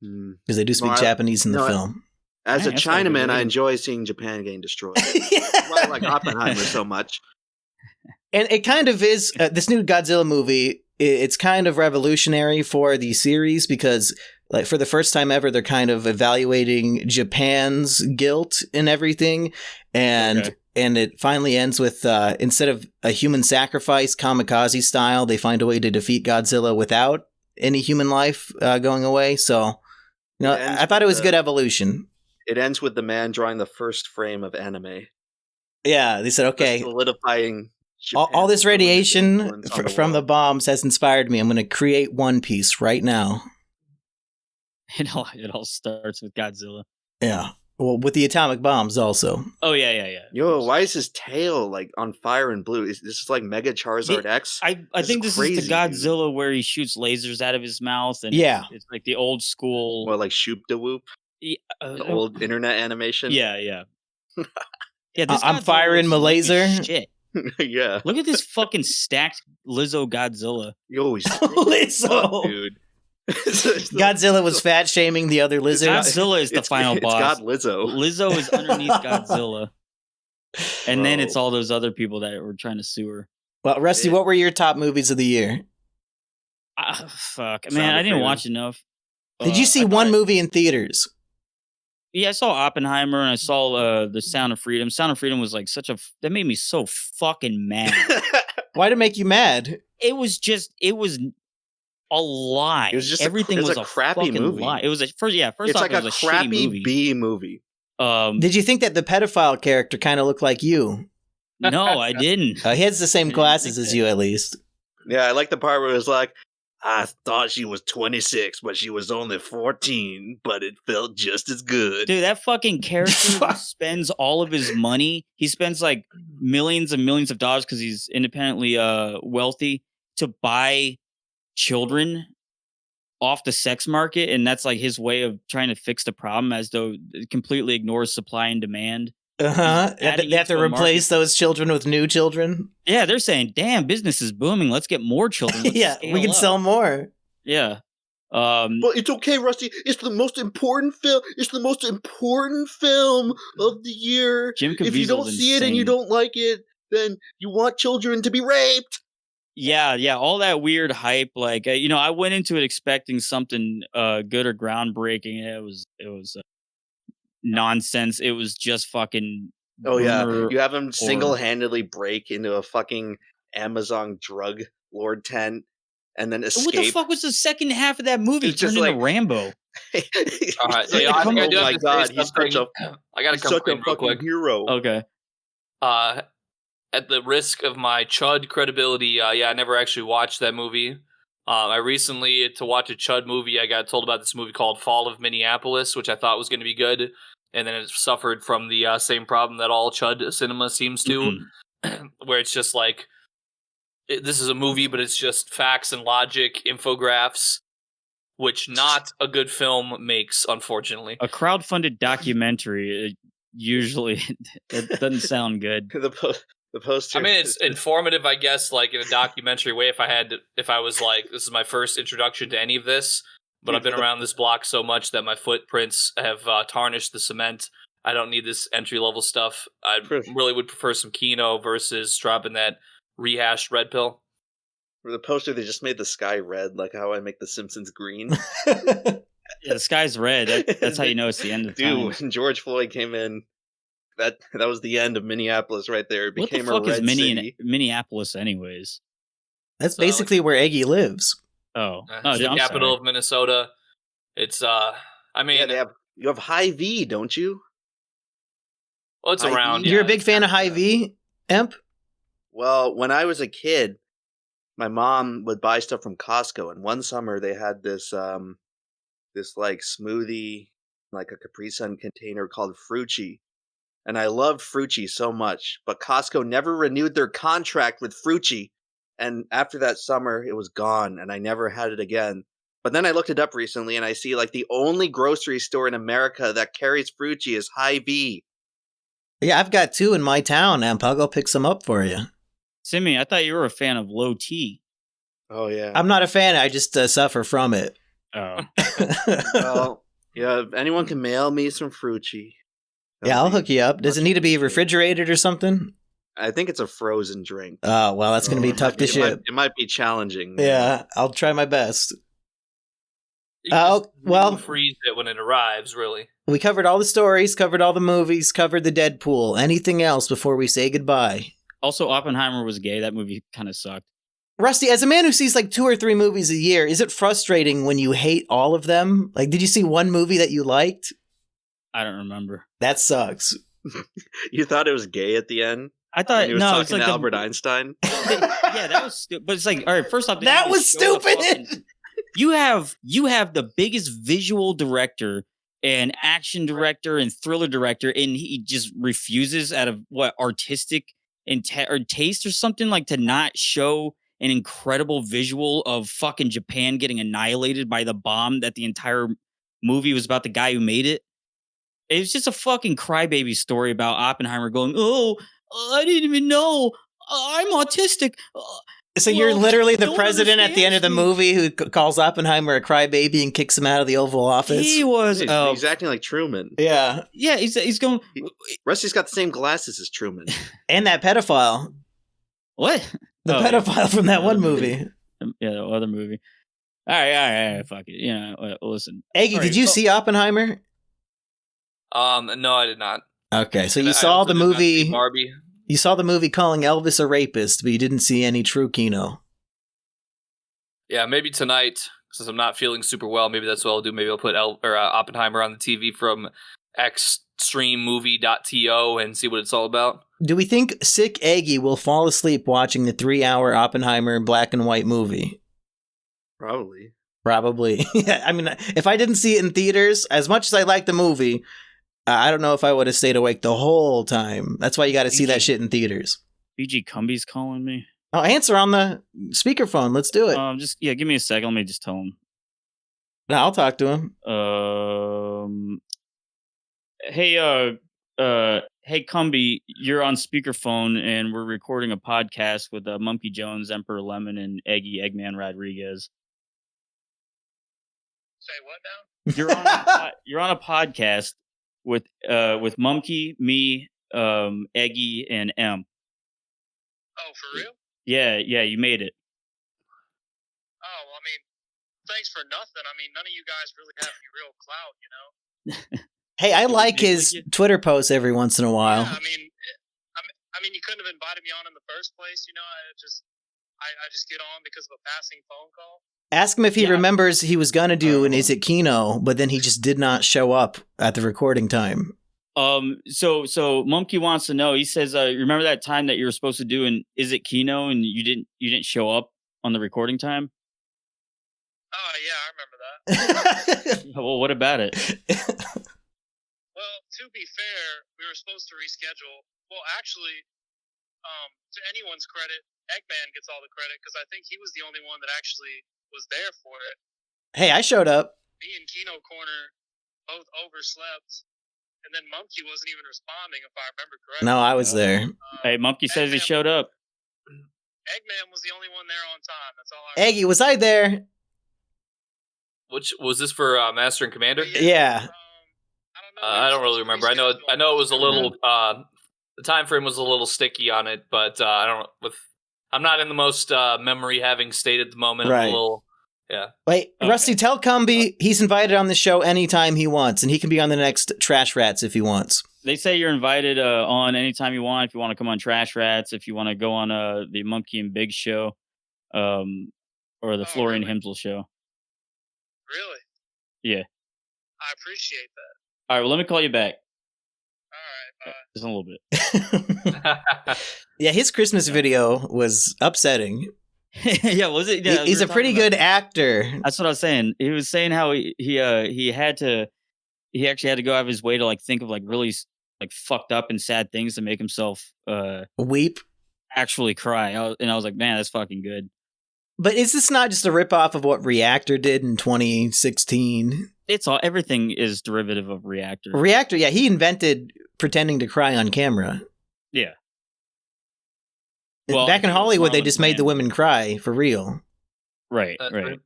because they do speak Japanese in the film. As a Chinaman, I enjoy seeing Japan getting destroyed. That's why I like Oppenheimer so much. And it kind of is, this new Godzilla movie, it's kind of revolutionary for the series because, like, for the first time ever, they're kind of evaluating Japan's guilt and everything. And it finally ends with, instead of a human sacrifice, kamikaze style, they find a way to defeat Godzilla without any human life going away. So, I thought it was good evolution. It ends with the man drawing the first frame of anime. Yeah, they said, okay, solidifying all this radiation from the bombs has inspired me. I'm going to create One Piece right now. It all starts with Godzilla. Yeah. Well, with the atomic bombs also. Oh yeah. Yo, why is his tail like on fire and blue? Is this like Mega Charizard X? I think this is the Godzilla where he shoots lasers out of his mouth, and it's like the old school. Well, like Shoop da Whoop, the old internet animation. Yeah. Yeah, this I'm firing my laser. Shit. Yeah. Look at this fucking stacked Lizzo Godzilla. Yo, he's Lizzo, dude. Godzilla was fat shaming the other lizards. Godzilla is the final boss. It's God Lizzo. Lizzo is underneath Godzilla. And then it's all those other people that were trying to sue her. Well, Rusty, what were your top movies of the year? Fuck. Man, I didn't watch enough. Did you see one movie in theaters? Yeah, I saw Oppenheimer and I saw The Sound of Freedom. Sound of Freedom was like that made me so fucking mad. Why'd it make you mad? It was a lie. It was just everything was a crappy movie. Lie. It was first off, it's like it was a crappy movie. B movie. Did you think that the pedophile character kind of looked like you? No, I didn't. He has the same glasses as you, at least. Yeah, I like the part where it was like, I thought she was 26, but she was only 14, but it felt just as good. Dude, that fucking character spends all of his money. He spends like millions and millions of dollars because he's independently wealthy to buy children off the sex market, and that's like his way of trying to fix the problem, as though it completely ignores supply and demand. They have to replace those children with new children. Yeah, they're saying, damn, business is booming, let's get more children. Yeah, we can sell more. Yeah. But it's okay, Rusty. It's the most important film. It's the most important film of the year. If you don't see it and you don't like it, then you want children to be raped. Yeah, all that weird hype. Like, I went into it expecting something good or groundbreaking. It was nonsense. It was just fucking. Oh yeah, you have him single-handedly break into a fucking Amazon drug lord tent and then escape. What the fuck was the second half of that movie? It's just into Rambo. All right, so I think I do have to say something. I gotta come clean real quick. Hero. Okay. At the risk of my chud credibility, I never actually watched that movie. I recently, to watch a chud movie, I got told about this movie called Fall of Minneapolis, which I thought was going to be good, and then it suffered from the same problem that all chud cinema seems to, where it's just like, this is a movie, but it's just facts and logic, infographics, which not a good film makes, unfortunately. A crowd-funded documentary, usually, it doesn't sound good. The poster. I mean, it's informative, I guess, like in a documentary way. If I was like, this is my first introduction to any of this, but I've been around this block so much that my footprints have tarnished the cement. I don't need this entry level stuff. I really would prefer some Kino versus dropping that rehashed red pill. For the poster, they just made the sky red, like how I make the Simpsons green. Yeah, the sky's red. That's how you know it's the end of time. Dude, when George Floyd came in, that was the end of Minneapolis right there. It became what the fuck a red is city. Minneapolis, anyways? That's basically where Eggy lives. It's the capital of Minnesota. It's I mean, you have Hy-Vee, don't you? Well, it's around. You're a big fan of Hy-Vee, Emp? Well, when I was a kid, my mom would buy stuff from Costco, and one summer they had this like smoothie, like a Capri Sun container called Frucci. And I loved Frucci so much, but Costco never renewed their contract with Frucci. And after that summer, it was gone, and I never had it again. But then I looked it up recently, and I see like the only grocery store in America that carries Frucci is Hy-Vee. Yeah, I've got two in my town, Emp. I'll go pick some up for you. Simian, I thought you were a fan of low T. Oh, yeah. I'm not a fan. I just suffer from it. Oh. Well, yeah, if anyone can mail me some Frucci. Yeah, I'll hook you up. Does it need to be refrigerated or something? I think it's a frozen drink. Oh, well, that's going to be tough to ship. It might be challenging. Yeah, I'll try my best. Freeze it when it arrives, really. We covered all the stories, covered all the movies, covered the Deadpool. Anything else before we say goodbye? Also, Oppenheimer was gay. That movie kind of sucked. Rusty, as a man who sees like 2 or 3 movies a year, is it frustrating when you hate all of them? Like, did you see one movie that you liked? I don't remember. That sucks. You thought it was gay at the end? I thought he was talking to Albert Einstein. Yeah, that was stupid. But it's like, all right, first off, that was stupid. You have the biggest visual director and action director and thriller director, and he just refuses out of artistic or taste or something, like, to not show an incredible visual of fucking Japan getting annihilated by the bomb that the entire movie was about the guy who made it. It's just a fucking crybaby story about Oppenheimer going, "Oh, I didn't even know. I'm autistic." So you're literally the president at the end of the movie who calls Oppenheimer a crybaby and kicks him out of the Oval Office. He was. He's acting like Truman. Yeah. Yeah, he's going. Rusty's got the same glasses as Truman. And that pedophile. What? The pedophile from that one movie. Yeah, the other movie. All right, fuck it. You know, listen. Eggy, did you see Oppenheimer? No, I did not. Okay, so you saw the movie Barbie. You saw the movie calling Elvis a rapist, but you didn't see any true Kino. Yeah, maybe tonight, since I'm not feeling super well, maybe that's what I'll do. Maybe I'll put Oppenheimer on the TV from extrememovie.to and see what it's all about. Do we think sick Eggy will fall asleep watching the 3-hour Oppenheimer black and white movie? Probably. Yeah, I mean, if I didn't see it in theaters, as much as I like the movie, I don't know if I would have stayed awake the whole time. That's why you got to see that shit in theaters. BG Kumbi's calling me. Oh, answer on the speakerphone. Let's do it. Give me a second. Let me just tell him. No, I'll talk to him. Hey, Kumbi, you're on speakerphone, and we're recording a podcast with Monkey Jones, Emperor Lemon, and Eggman Rodriguez. Say what now? You're on a podcast with Mumkey, me, Eggy, and M. Oh, for real? Yeah, you made it. Oh, well, I mean, thanks for nothing. I mean, none of you guys really have any real clout, you know? Hey, I like his Twitter posts every once in a while. Yeah, I mean, you couldn't have invited me on in the first place, you know? I just get on because of a passing phone call. Ask him if he remembers he was gonna do an Is It Kino, but then he just did not show up at the recording time. So Monkey wants to know. He says, remember that time that you were supposed to do an Is It Kino and you didn't show up on the recording time? Oh yeah, I remember that. Well, what about it? Well, to be fair, we were supposed to reschedule. Well, actually, to anyone's credit, Eggman gets all the credit because I think he was the only one that actually was there for it. Hey, I showed up. Me and Kino Corner both overslept, and then Monkey wasn't even responding, if I remember correctly. No, I was there. Hey, Monkey says he showed up. Eggman was the only one there on time. That's all I remember. Eggy, was I there? Which was this for Master and Commander? Yeah. I don't really remember. I know it was a little. The time frame was a little sticky on it, but I'm not in the most memory having state at the moment. Right. I'm a little, yeah. Wait, okay. Rusty, tell Kumbi he's invited on the show anytime he wants, and he can be on the next Trash Rats if he wants. They say you're invited on anytime you want. If you want to come on Trash Rats, if you want to go on the Monkey and Big show, or the Florian Hemsel show. Really? Yeah. I appreciate that. All right, well, let me call you back. All right, bye. Just in a little bit. Yeah, his Christmas video was upsetting. Yeah, was it? Yeah, he's a pretty good actor. That's what I was saying. He was saying how he actually had to go out of his way to think of really fucked up and sad things to make himself weep, actually cry. I was like, man, that's fucking good. But is this not just a ripoff of what Reactor did in 2016? Everything is derivative of Reactor. Reactor, yeah, he invented pretending to cry on camera. Yeah. Well, back in Hollywood, they just made the women cry for real. Right, right.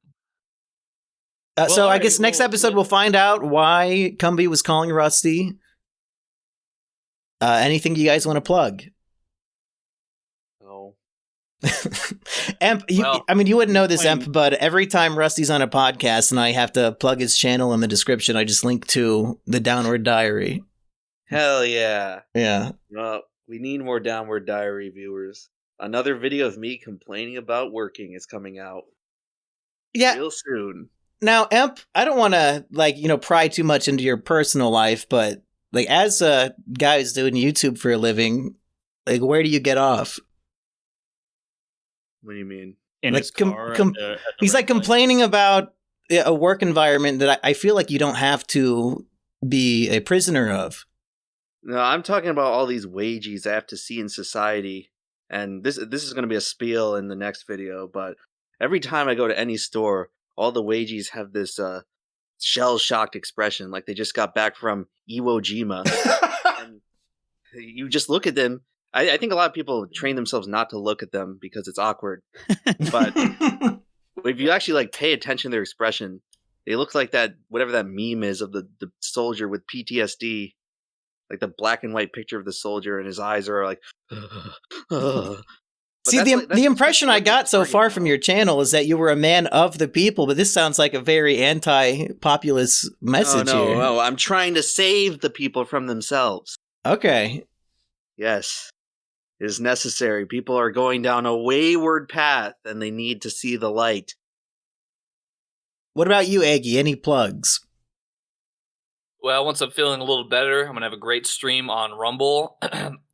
So I guess next episode we'll find out why Kumbi was calling Rusty. Anything you guys want to plug? No. Emp, you wouldn't know this, Emp, but every time Rusty's on a podcast and I have to plug his channel in the description, I just link to the Downward Diary. Hell yeah. Yeah. Well, we need more Downward Diary viewers. Another video of me complaining about working is coming out. Yeah. Real soon. Now, Emp, I don't want to pry too much into your personal life, but as a guy who's doing YouTube for a living, where do you get off? What do you mean? In his car. He's complaining about a work environment that I feel like you don't have to be a prisoner of? No, I'm talking about all these wages I have to see in society. And this is going to be a spiel in the next video, but every time I go to any store, all the wages have this shell-shocked expression, like they just got back from Iwo Jima. And you just look at them. I think a lot of people train themselves not to look at them because it's awkward. But if you actually like pay attention to their expression, they look like that, whatever that meme is of the soldier with PTSD, like the black and white picture of the soldier, and his eyes are like. See, the impression I got so far from your channel is that you were a man of the people, but this sounds like a very anti-populist message here. No, I'm trying to save the people from themselves. Okay. Yes. It is necessary. People are going down a wayward path, and they need to see the light. What about you, Aggie? Any plugs? Well, once I'm feeling a little better, I'm going to have a great stream on Rumble.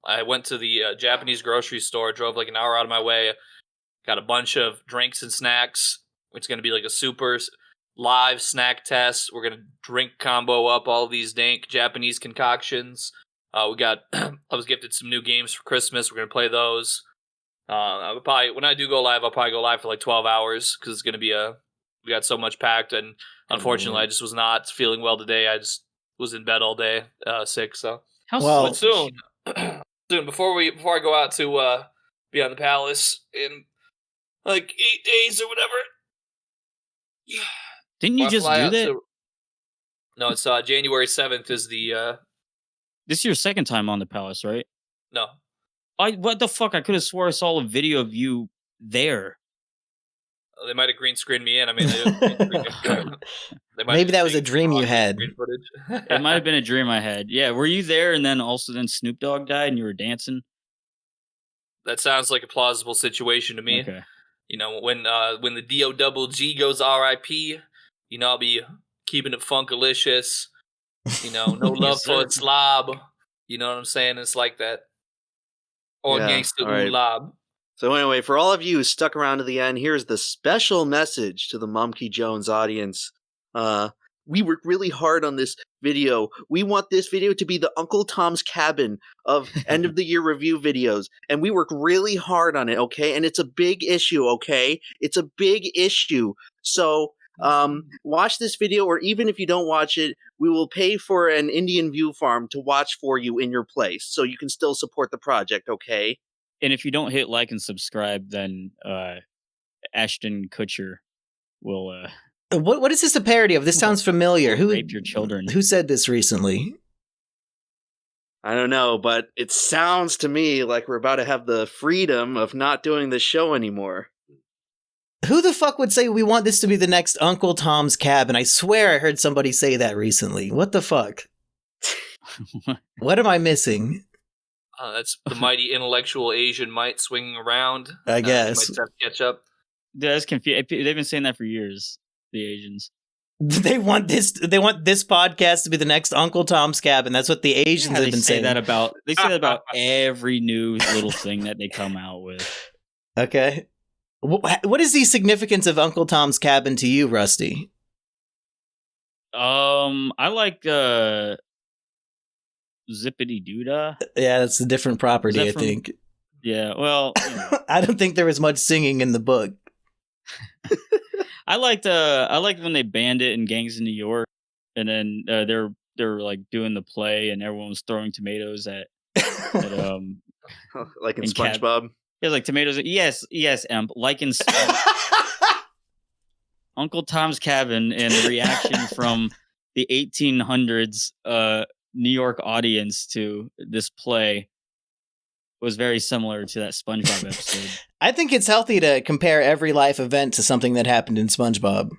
I went to the Japanese grocery store, drove like an hour out of my way, got a bunch of drinks and snacks. It's going to be like a super live snack test. We're going to drink combo up all these dank Japanese concoctions. I was gifted some new games for Christmas. We're going to play those. When I do go live, I'll probably go live for like 12 hours because it's going to be we got so much packed. And unfortunately, I just was not feeling well today. I just was in bed all day, sick. So but soon, before I go out to be on the palace in like 8 days or whatever. Didn't you just do that? No, it's January 7th is the. This is your second time on the palace, right? No. What the fuck? I could have swore I saw a video of you there. They might have green screened me in. I mean, maybe that was a dream you had. It might have been a dream I had. Yeah, were you there? And then Snoop Dogg died, and you were dancing. That sounds like a plausible situation to me. Okay. You know, when the D-O-double-G goes R.I.P., you know, I'll be keeping it funkalicious. You know, no love for a slob. You know what I'm saying? It's like that. Or gangsta right. lob. So anyway, for all of you who stuck around to the end, here's the special message to the Mumkey Jones audience. We worked really hard on this video. We want this video to be the Uncle Tom's Cabin of end of the year review videos. And we worked really hard on it, okay? And it's a big issue, okay? It's a big issue. So watch this video, or even if you don't watch it, we will pay for an Indian View farm to watch for you in your place so you can still support the project, okay? And if you don't hit like and subscribe, then Ashton Kutcher will. What is this a parody of? This sounds familiar. Who rape your children? Who said this recently? I don't know, but it sounds to me like we're about to have the freedom of not doing this show anymore. Who the fuck would say we want this to be the next Uncle Tom's Cabin? I swear I heard somebody say that recently. What the fuck? What am I missing? That's the mighty intellectual Asian might swinging around. I guess. Might have to catch up. That's confusing. They've been saying that for years. The Asians. They want this podcast to be the next Uncle Tom's Cabin. That's what the Asians have been saying. They say that about every new little thing that they come out with. Okay. What is the significance of Uncle Tom's Cabin to you, Rusty? I like Zippity Doodah. Yeah, that's a different property, I think. Yeah, well, you know. I don't think there was much singing in the book. I liked when they banned it in Gangs in New York, and then they're like doing the play, and everyone was throwing tomatoes at like in SpongeBob. Yeah, like tomatoes. Yes, Emp. Like in Uncle Tom's Cabin, and the reaction from the 1800s New York audience to this play was very similar to that SpongeBob episode. I think it's healthy to compare every life event to something that happened in SpongeBob.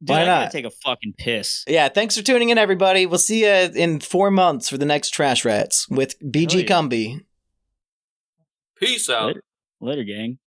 Dude, Why not? Take a fucking piss. Yeah, thanks for tuning in, everybody. We'll see you in 4 months for the next Trash Rats with BG Kumbi. Peace out. Later, gang.